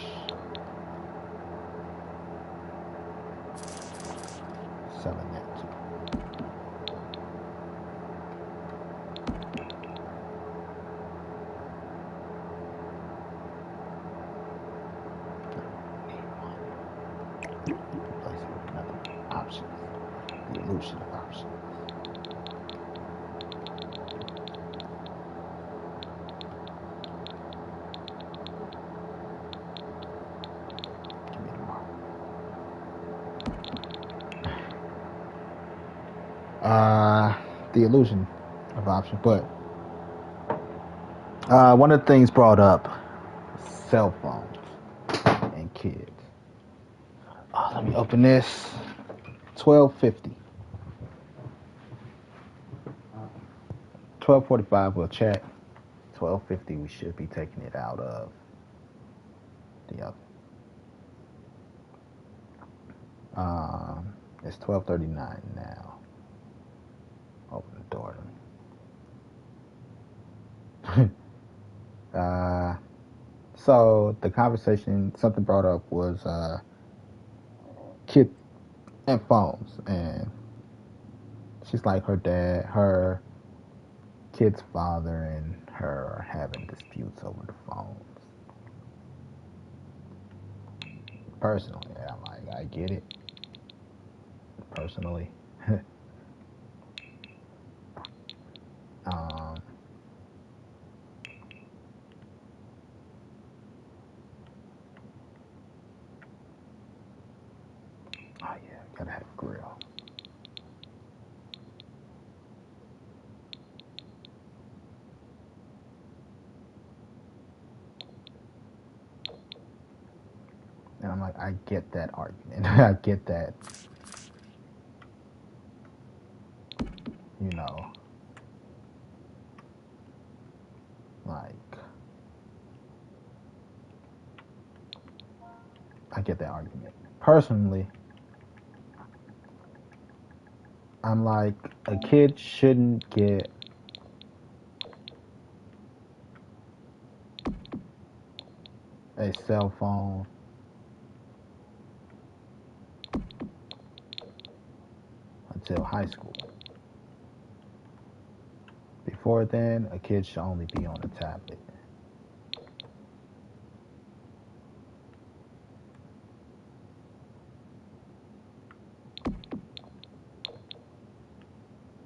Selling that too. Replace it with another option. The illusion of options. Give me tomorrow. The illusion of option. But one of the things brought up, cell phones and kids. Oh, let me open this. 12:50. 12:45 we'll check. 12:50 we should be taking it out of the oven. It's 12:39 now. Open the door to me. So the conversation, something brought up was kids and phones, and she's like her kid's father and her are having disputes over the phones. Personally, I'm like, I get it. Personally, um, oh yeah, gotta have a grill. And I'm like, I get that argument. I get that, you know, like, I get that argument. Personally, I'm like, a kid shouldn't get a cell phone until high school. Before then, a kid should only be on a tablet.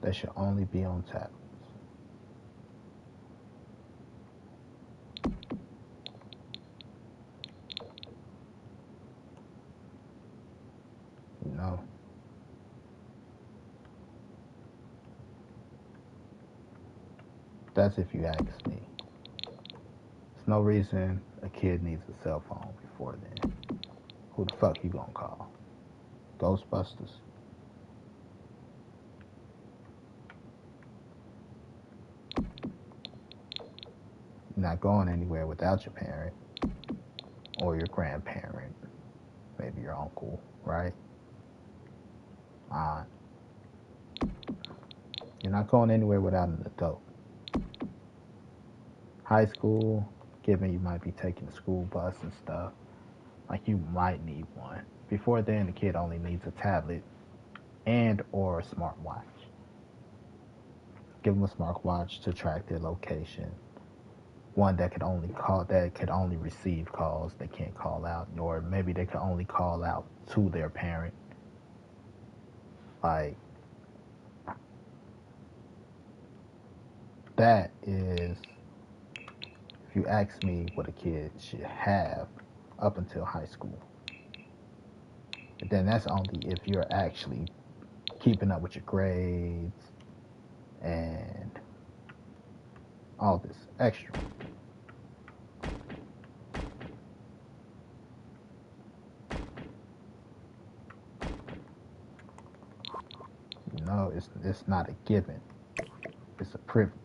They should only be on tablets. You know, that's if you ask me. There's no reason a kid needs a cell phone before then. Who the fuck you gonna call? Ghostbusters? You're not going anywhere without your parent or your grandparent, maybe your uncle, right? Aunt. You're not going anywhere without an adult. High school, given you might be taking the school bus and stuff, like you might need one. Before then, the kid only needs a tablet and or a smartwatch. Give them a smartwatch to track their location. One that could only receive calls. They can't call out, or maybe they can only call out to their parent. Like that is, if you ask me, what a kid should have up until high school. But then that's only if you're actually keeping up with your grades and all this extra. You know, it's not a given. It's a privilege.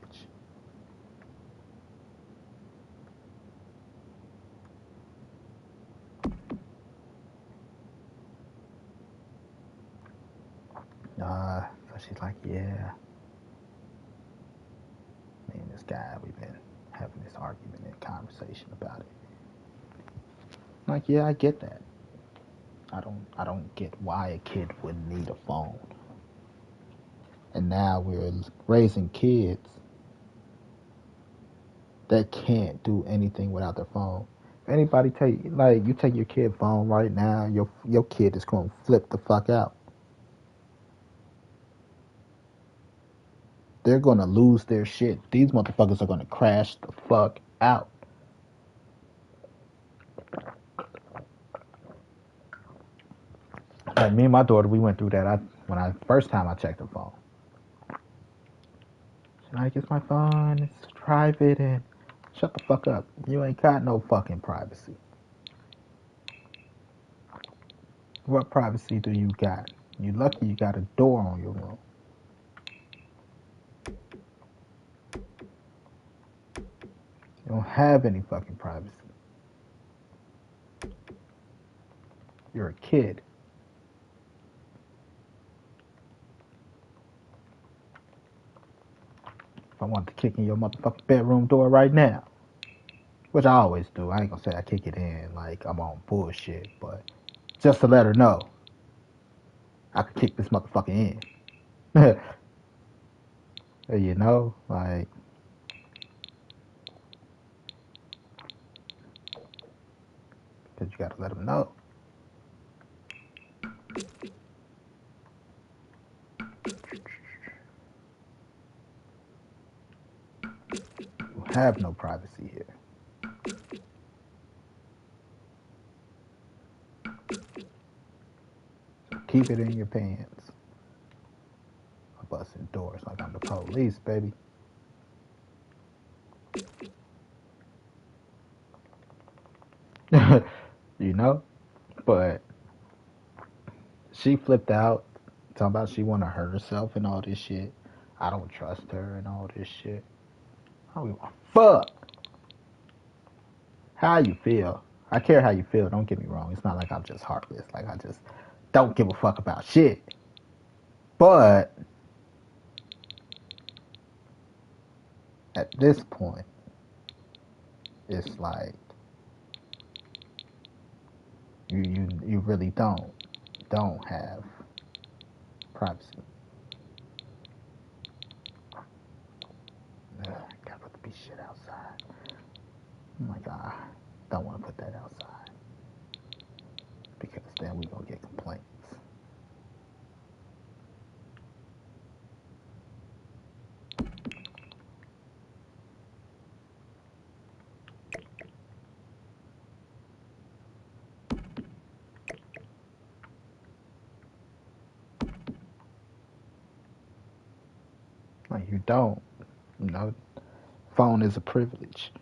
So she's like, yeah, me and this guy, we've been having this argument and conversation about it. I'm like, yeah, I get that. I don't get why a kid would need a phone. And now we're raising kids that can't do anything without their phone. If anybody tell you, like, you take your kid phone right now, your kid is going to flip the fuck out. They're going to lose their shit. These motherfuckers are going to crash the fuck out. Like me and my daughter, we went through that. When I first time I checked her phone, she's like, "It's my phone. It's private." And shut the fuck up. You ain't got no fucking privacy. What privacy do you got? You lucky you got a door on your room. You don't have any fucking privacy. You're a kid. I wanted to kick in your motherfucking bedroom door right now, which I always do. I ain't gonna say I kick it in like I'm on bullshit, but just to let her know I could kick this motherfucker in. You know, like, because you gotta let them know. You have no privacy here. So keep it in your pants. I'm busting doors like I'm the police, baby. You know? But she flipped out, talking about she wanna hurt herself and all this shit. I don't trust her and all this shit. I don't give a fuck how you feel. I care how you feel, don't get me wrong. It's not like I'm just heartless. Like I just don't give a fuck about shit. But at this point, it's like you really don't have privacy. Ugh, gotta put the beach shit outside. I'm like, don't want to put that outside because then we gonna get complaints. Like you don't, you know, phone is a privilege.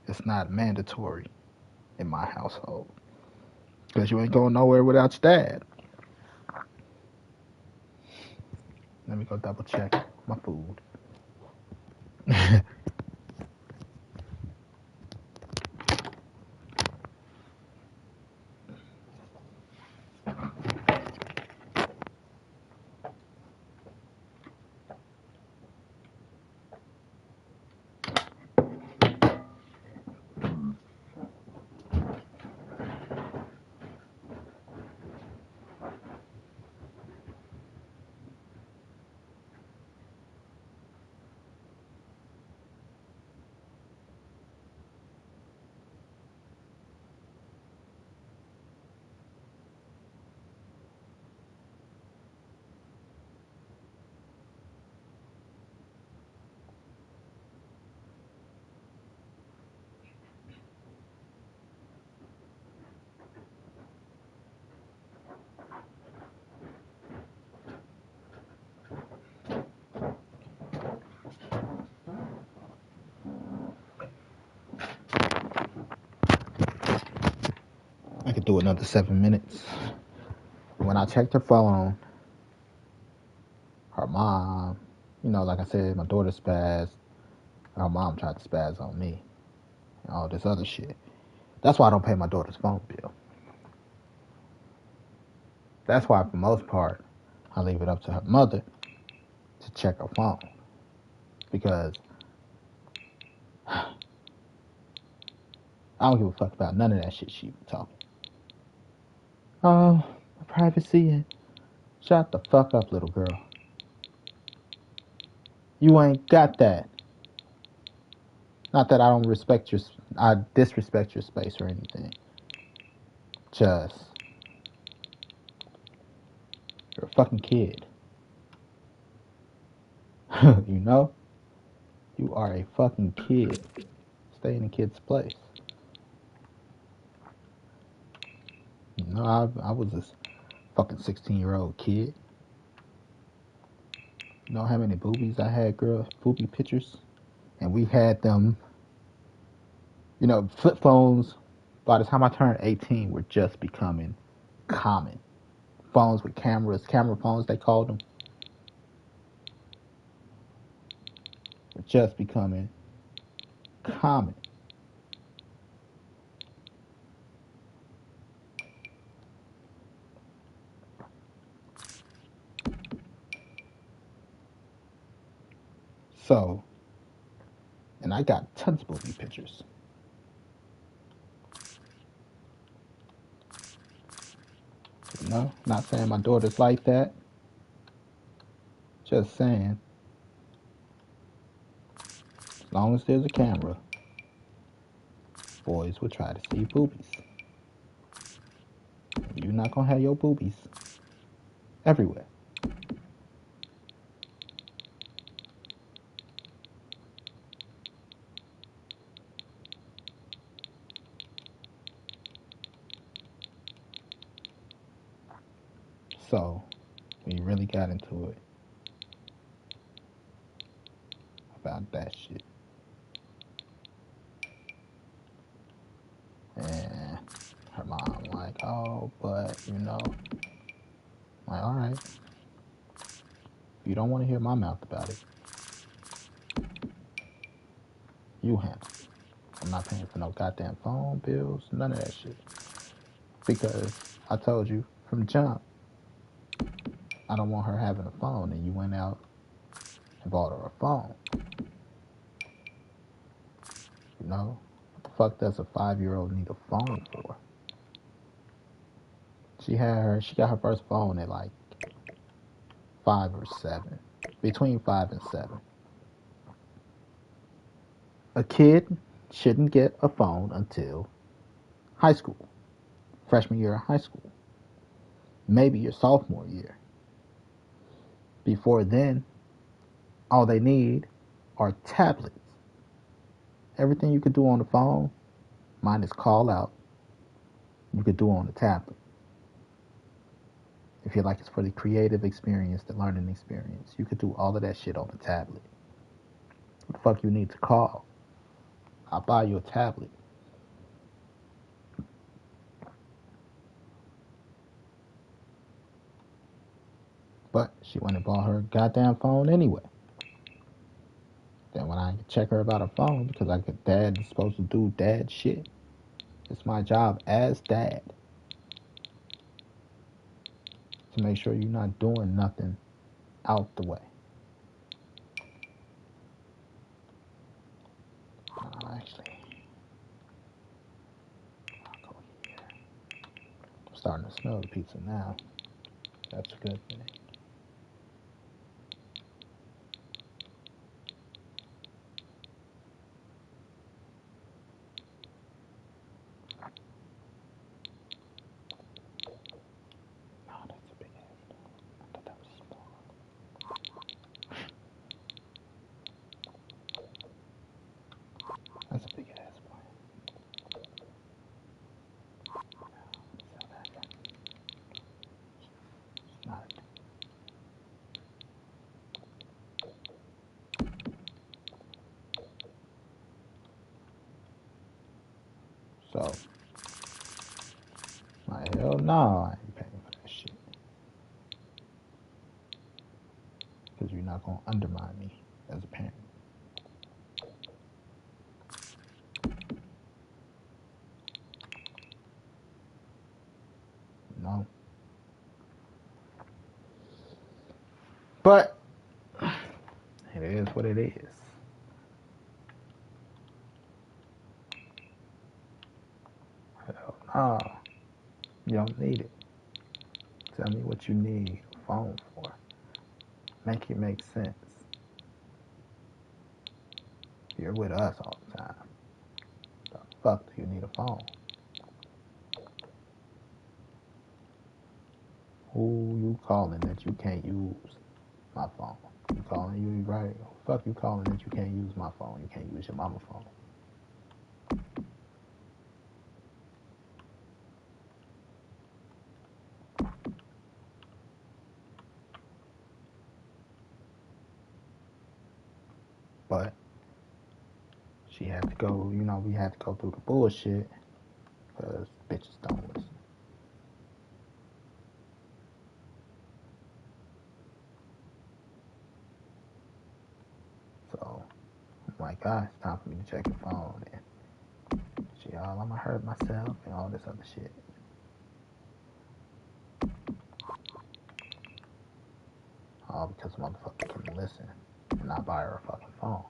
It's not mandatory in my household because you ain't going nowhere without your dad. Let me go double check my food. I could do another 7 minutes. When I checked her phone, her mom, you know, like I said, my daughter spazzed. Her mom tried to spaz on me and all this other shit. That's why I don't pay my daughter's phone bill. That's why, for the most part, I leave it up to her mother to check her phone because I don't give a fuck about none of that shit she was talking. Oh, privacy and shut the fuck up, little girl. You ain't got that. Not that I don't respect your, I disrespect your space or anything. Just, you're a fucking kid. You know? You are a fucking kid. Stay in a kid's place. You know, I was this fucking 16-year-old kid. You know how many boobies I had, girl? Boobie pictures? And we had them, you know, flip phones. By the time I turned 18, were just becoming common. Phones with cameras, camera phones, they called them, were just becoming common. So, And I got tons of booby pictures. You know, not saying my daughter's like that. Just saying, as long as there's a camera, boys will try to see boobies. You're not gonna have your boobies everywhere. So, we really got into it about that shit. And her mom like, oh, but you know, I'm like, all right. If you don't want to hear my mouth about it, you handle it. I'm not paying for no goddamn phone bills, none of that shit. Because I told you from jump, I don't want her having a phone, and you went out and bought her a phone. You know? What the fuck does a 5-year-old need a phone for? She got her first phone at like 5 or 7. Between 5 and 7. A kid shouldn't get a phone until high school. Freshman year of high school. Maybe your sophomore year. Before then, all they need are tablets. Everything you could do on the phone, mine is call out, you could do on the tablet. If you like it's for the creative experience, the learning experience, you could do all of that shit on the tablet. What the fuck you need to call? I'll buy you a tablet. But she went and bought her goddamn phone anyway. Then when I check her about her phone, because dad is supposed to do dad shit. It's my job as dad to make sure you're not doing nothing out the way. Actually, I'll go here. I'm starting to smell the pizza now. That's a good thing. Oh, that's a big ass one. I thought that was small. That's a big ass one. Sell that one. It's not. So, like, hell no, I ain't paying for that shit. Because you're not going to undermine me as a parent. You know? But, it is what it is. Hell no. You don't need it. Tell me what you need a phone for. Make it make sense. You're with us all the time. The fuck do you need a phone? Who you calling that you can't use my phone? You calling you right? Fuck you calling that you can't use my phone. You can't use your mama phone. But she had to go, you know, we had to go through the bullshit because bitches don't listen. So I'm like, God, it's time for me to check the phone. And she all, I'm gonna hurt myself and all this other shit. All because motherfucker couldn't listen and not buy her a fucking phone.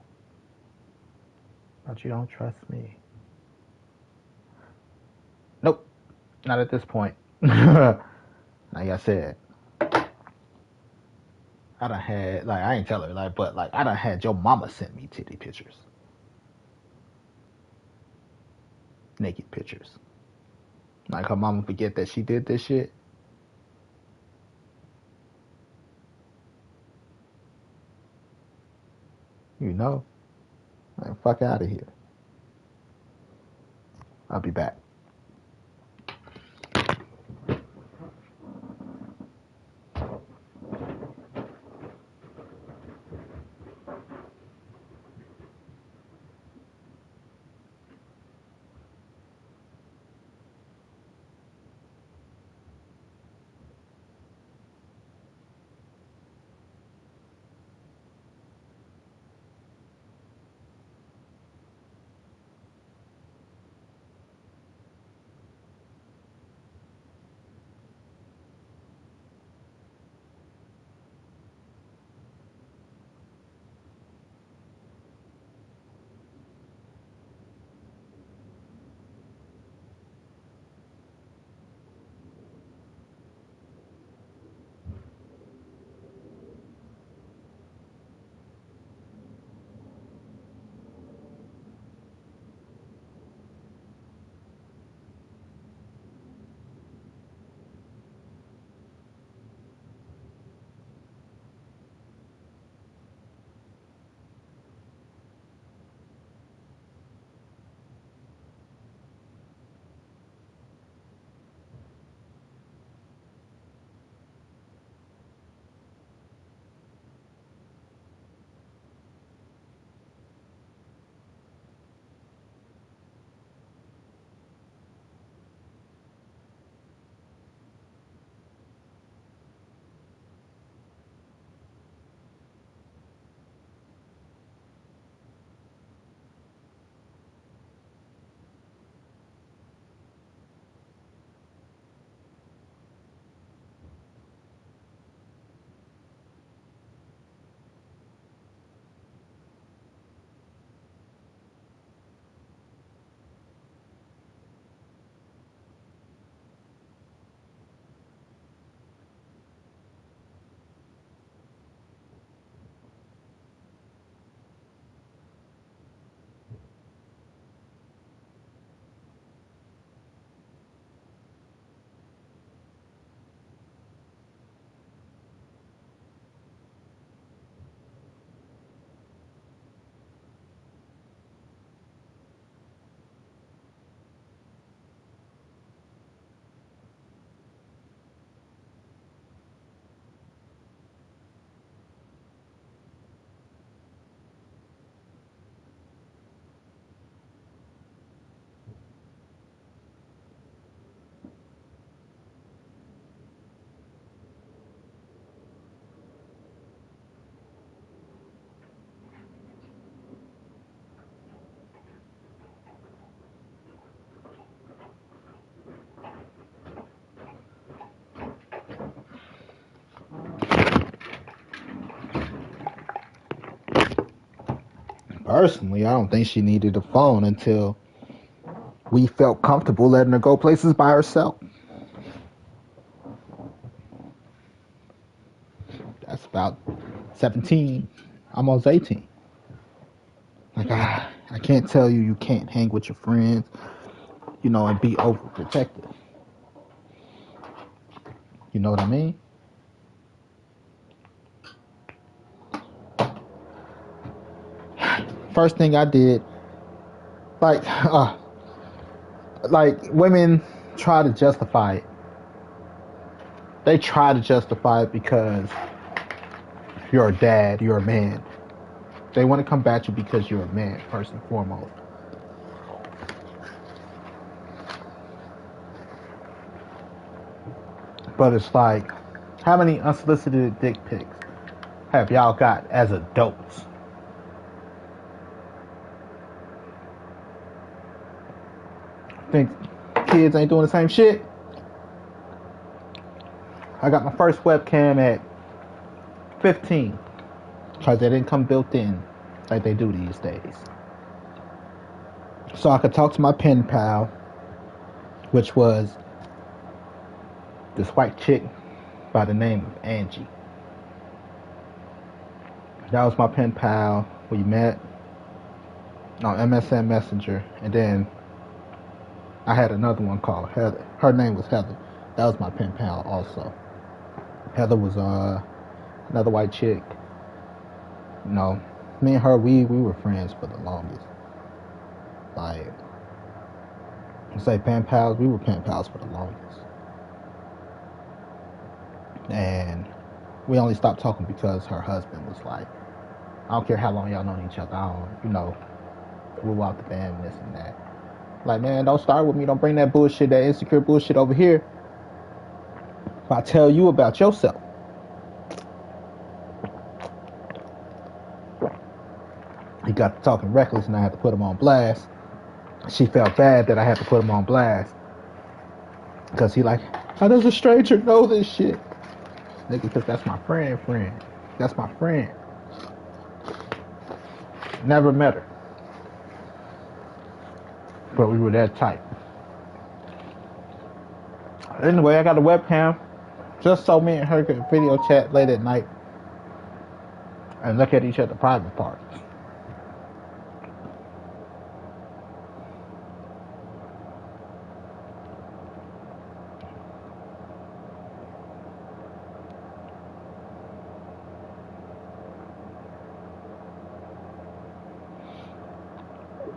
But you don't trust me. Nope, not at this point. Like I said, I done had, like, I ain't tell her, like, but, like, I done had your mama send me titty pictures. Naked pictures. Like, her mama forget that she did this shit. You know? Like, fuck out of here. I'll be back. Personally, I don't think she needed a phone until we felt comfortable letting her go places by herself. That's about 17, almost 18. Like, I can't tell you you can't hang with your friends, and be overprotective. You know what I mean? First thing I did, like, like women try to justify it. They try to justify it because you're a dad, you're a man. They want to combat you because you're a man, first and foremost. But it's like, how many unsolicited dick pics have y'all got as adults? Think kids ain't doing the same shit? I got my first webcam at 15 because they didn't come built in like they do these days. so I could talk to my pen pal, which was this white chick by the name of Angie. That was my pen pal. We met on MSN Messenger, and then I had another one called Heather. Her name was Heather. That was my pen pal also. Heather was another white chick. You know, me and her, we were friends for the longest. Like, say pen pals, we were pen pals for the longest. And we only stopped talking because her husband was like, I don't care how long y'all known each other. I don't, rule out the band, this and that. Like, man, don't start with me. Don't bring that bullshit, that insecure bullshit over here. If I tell you about yourself. He got to talking reckless, and I had to put him on blast. She felt bad that I had to put him on blast. Because he like, how does a stranger know this shit? Nigga, because that's my friend. That's my friend. Never met her. But we were that tight. Anyway, I got a webcam. Just so me and her could video chat late at night. And look at each other's private parts.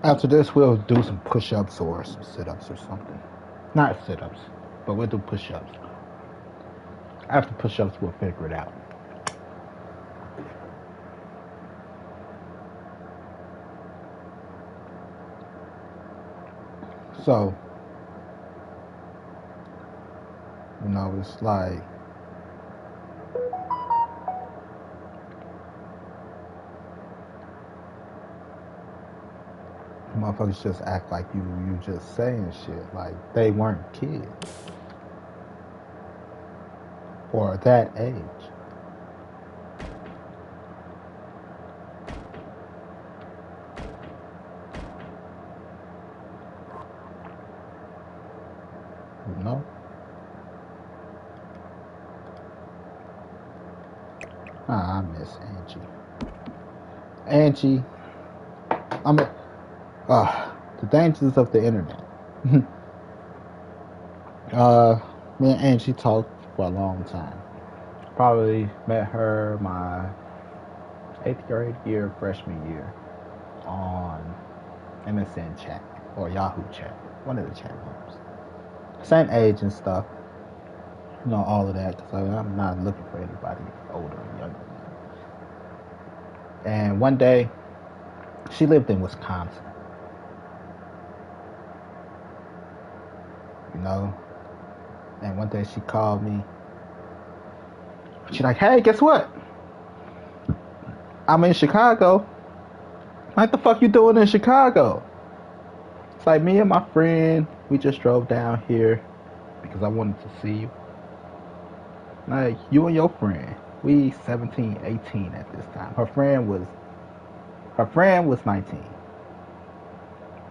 After this, we'll do some push-ups or some sit-ups or something. Not sit-ups, but we'll do push-ups. After push-ups, we'll figure it out. So, it's like, motherfuckers just act like you just saying shit like they weren't kids or that age. You know? I miss Angie. Angie, the dangers of the internet. Me and Angie talked for a long time. Probably met her my 8th grade year, freshman year, on MSN chat or Yahoo chat, one of the chat rooms. Same age and stuff, all of that, because I'm not looking for anybody older or younger than me. And one day, she lived in Wisconsin, and one day she called me. She's like, hey, guess what? I'm in Chicago. What the fuck you doing in Chicago? It's like me and my friend, we just drove down here because I wanted to see you. Like, you and your friend, we 17, 18 at this time. Her friend was 19.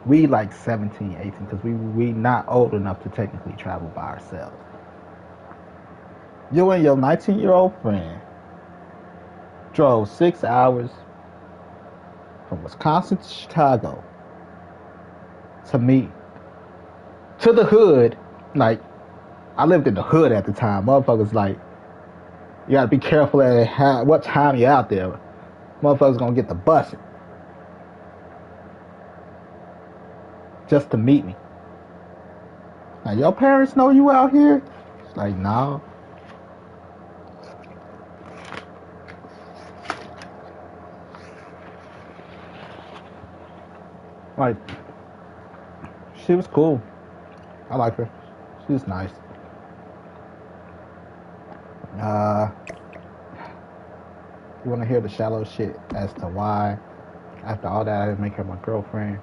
We like 17, 18 because we not old enough to technically travel by ourselves. You and your 19-year-old friend drove 6 hours from Wisconsin to Chicago to meet to the hood. Like, I lived in the hood at the time. Motherfuckers like, you gotta be careful at what time you're out there. Motherfuckers gonna get the busing just to meet me. Now, your parents know you out here? It's like, no. Like, she was cool. I like her. She was nice. You want to hear the shallow shit as to why, after all that, I didn't make her my girlfriend?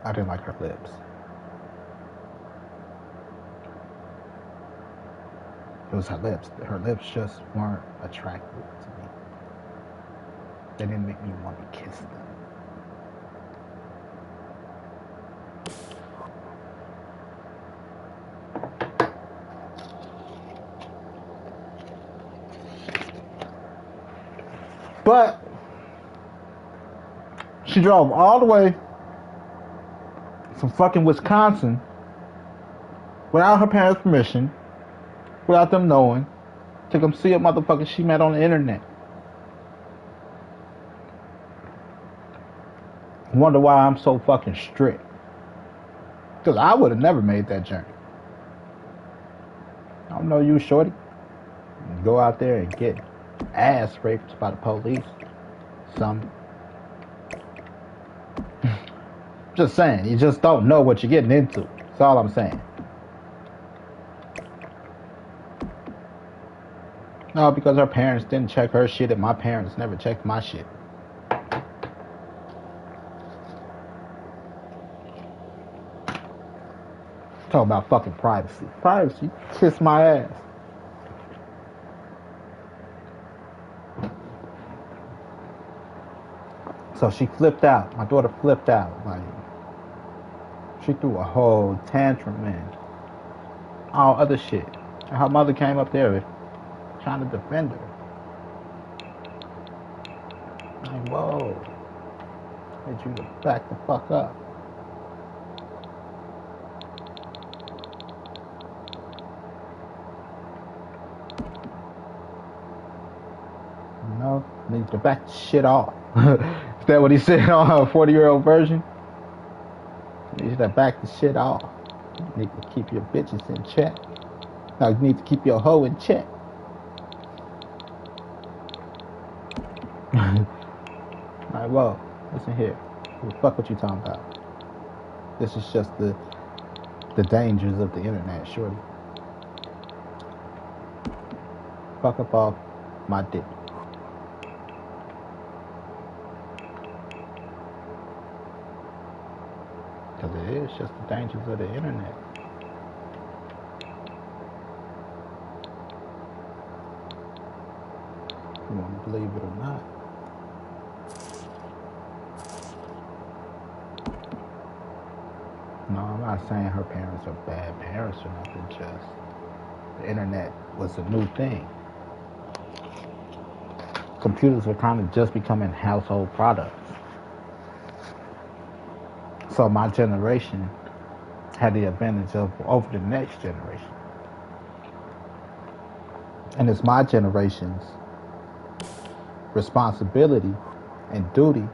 I didn't like her lips. It was her lips. Her lips just weren't attractive to me. They didn't make me want to kiss them. But she drove all the way from fucking Wisconsin without her parents' permission, without them knowing, to come see a motherfucker she met on the internet. Wonder why I'm so fucking strict. Because I would have never made that journey. I don't know you, shorty. Go out there and get ass raped by the police. Some. Just saying, you just don't know what you're getting into. That's all I'm saying. No, because her parents didn't check her shit and my parents never checked my shit. Talk about fucking privacy. Privacy? Kiss my ass. So she flipped out. My daughter flipped out. Like, she threw a whole tantrum and all other shit. And her mother came up there trying to defend her. Like, whoa. Need you to back the fuck up. You know? Need to back the shit off. Is that what he said on her 40-year-old version? You need to back the shit off. You need to keep your bitches in check. Now you need to keep your hoe in check. Like, whoa, listen here. What the fuck what you talking about? This is just the dangers of the internet, shorty. Fuck up off my dick. Because it is just the dangers of the internet. If you want to believe it or not. No, I'm not saying her parents are bad parents or nothing, just the internet was a new thing. Computers were kind of just becoming household products. So my generation had the advantage of over the next generation. And it's my generation's responsibility and duty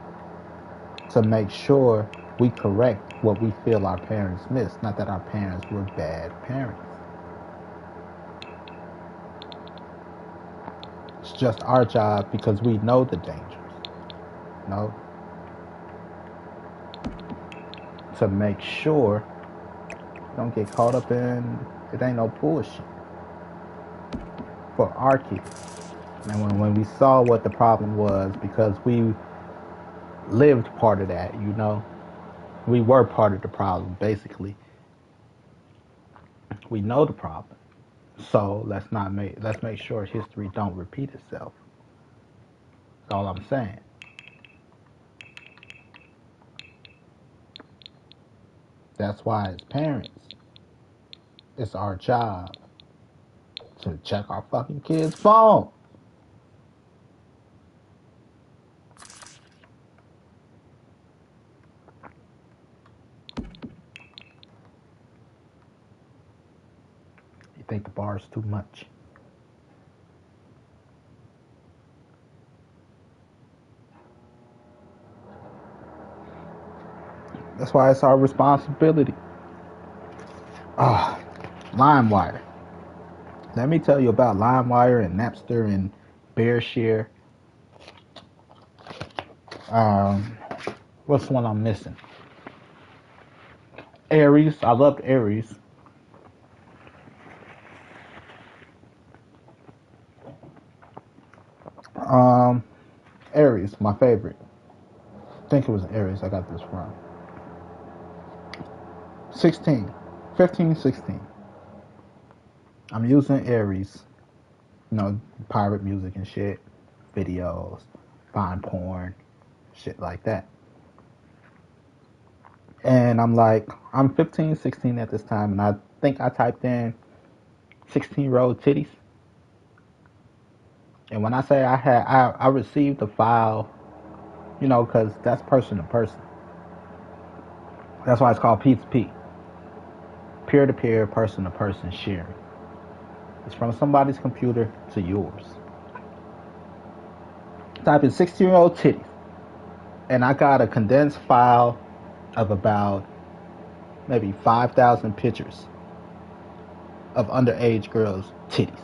to make sure we correct what we feel our parents missed. Not that our parents were bad parents. It's just our job because we know the dangers. No. To make sure you don't get caught up in it ain't no bullshit for our kids. And when we saw what the problem was, because we lived part of that, you know, we were part of the problem, basically. We know the problem. So let's make sure history don't repeat itself. That's all I'm saying. That's why as parents, it's our job to check our fucking kids' phone. You think the bar is too much? That's why it's our responsibility. LimeWire. Let me tell you about LimeWire and Napster and Bearshare. What's the one I'm missing? Aries. I loved Aries. Aries, my favorite. I think it was Aries I got this from. 15, 16. I'm using Aries. You know, pirate music and shit. Videos, find porn, shit like that. And I'm 15, 16 at this time, and I think I typed in 16-year-old titties. And when I say I received the file, you know, because that's person to person. That's why it's called P2P, peer to peer, person to person sharing. It's from somebody's computer to yours. Type in 16-year-old titties, and I got a condensed file of about maybe 5,000 pictures of underage girls' titties.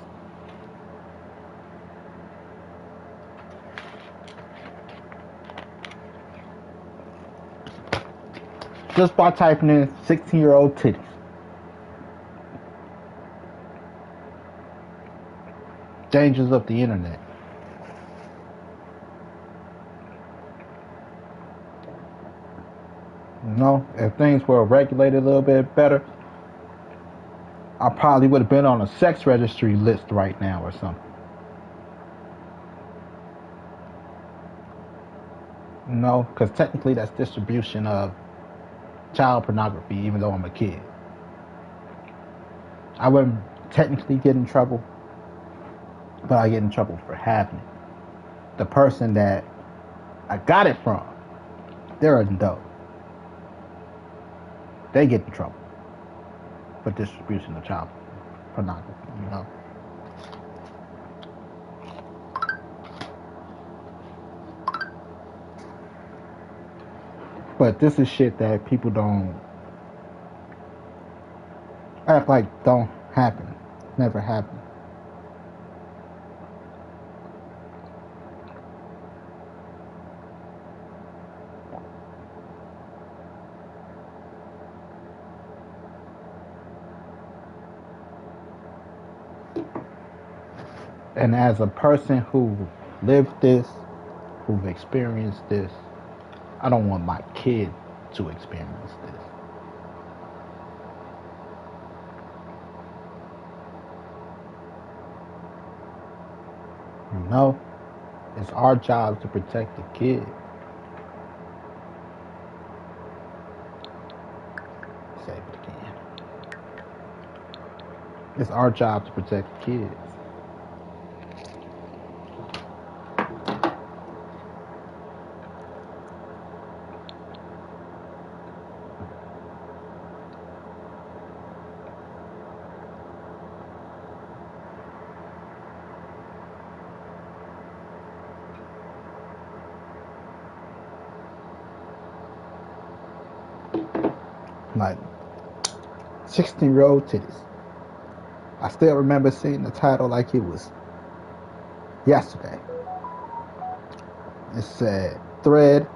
Just by typing in 16-year-old titties. Dangers of the internet. You know, if things were regulated a little bit better, I probably would have been on a sex registry list right now or something. You know, because technically that's distribution of child pornography, even though I'm a kid. I wouldn't technically get in trouble, but I get in trouble for having it. The person that I got it from, they're an adult. They get in trouble for distribution of child pornography, you know. But this is shit that people don't act like don't happen. Never happen. And as a person who lived this, who've experienced this, I don't want my kid to experience this. You know, it's our job to protect the kid. Say it again. It's our job to protect the kids. Like 16-year-old titties. I still remember seeing the title like it was yesterday. It said thread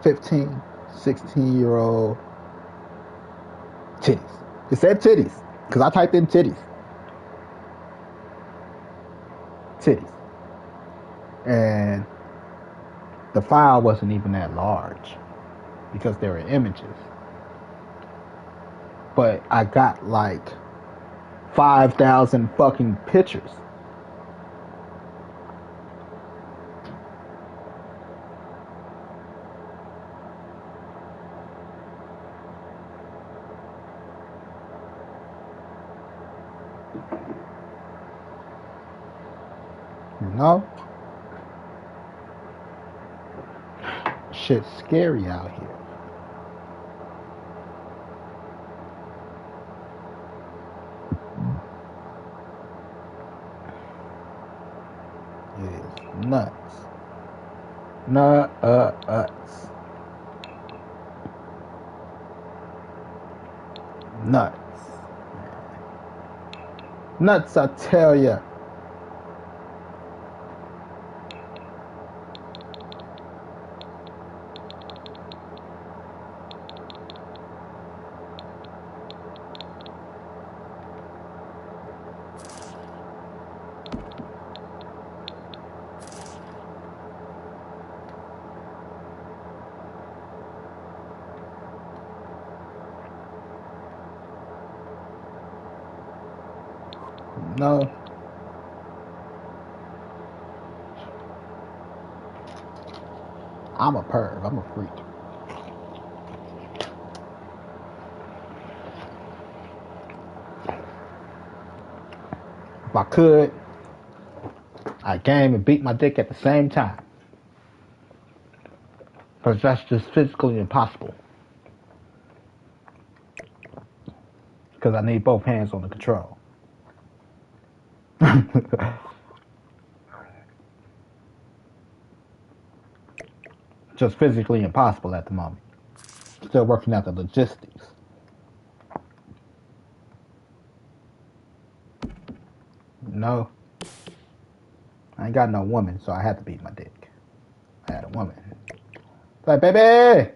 15, 16-year-old titties. It said titties because I typed in titties. Titties. And the file wasn't even that large because there were images. But I got like 5,000 fucking pictures. You know? Shit's scary out here. It is nuts. Nuts. Nuts. Nuts, I tell ya. No. I'm a perv. I'm a freak. If I could, I game and beat my dick at the same time. Because that's just physically impossible. Because I need both hands on the control. Just physically impossible at the moment. Still working out the logistics. No. I ain't got no woman, so I had to beat my dick. I had a woman. Like, baby!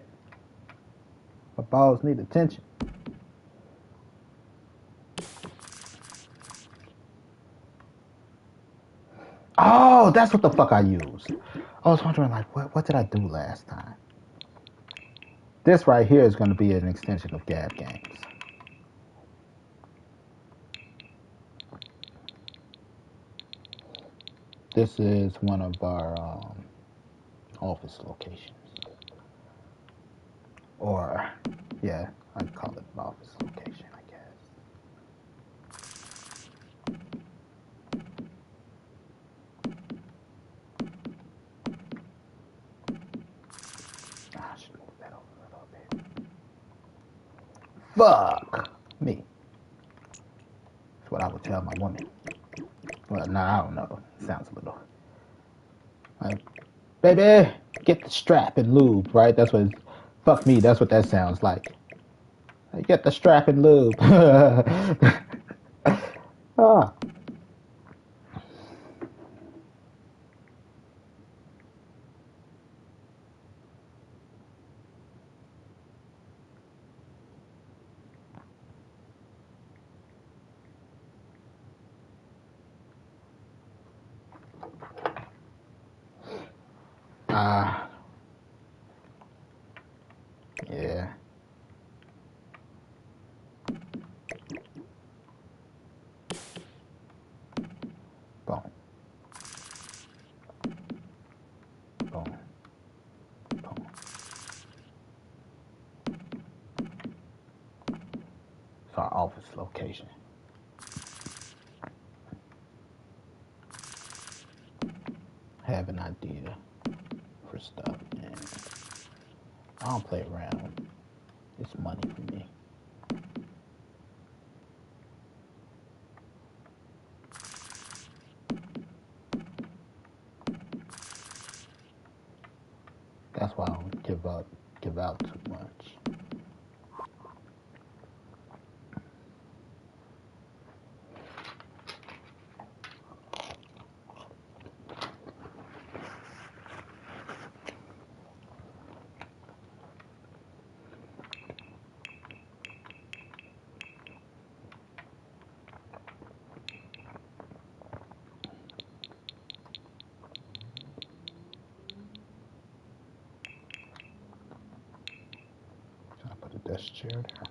My balls need attention. Oh, that's what the fuck I used. I was wondering, like, what did I do last time? This right here is going to be an extension of Gab Games. This is one of our office locations. Or, yeah, I'd call it an office location, I guess. I should move that over a little bit. Fuck me. That's what I would tell my woman. Well, nah, I don't know. It sounds a little like, baby, get the strap and lube, right? That's what. Fuck me. That's what that sounds like. Get the strap and lube. ah. Yeah. Boom. Boom. Boom. It's our office location. Have an idea for stuff, and I don't play around. It's money for me. That's why I don't give out too much. Can I put a desk chair there?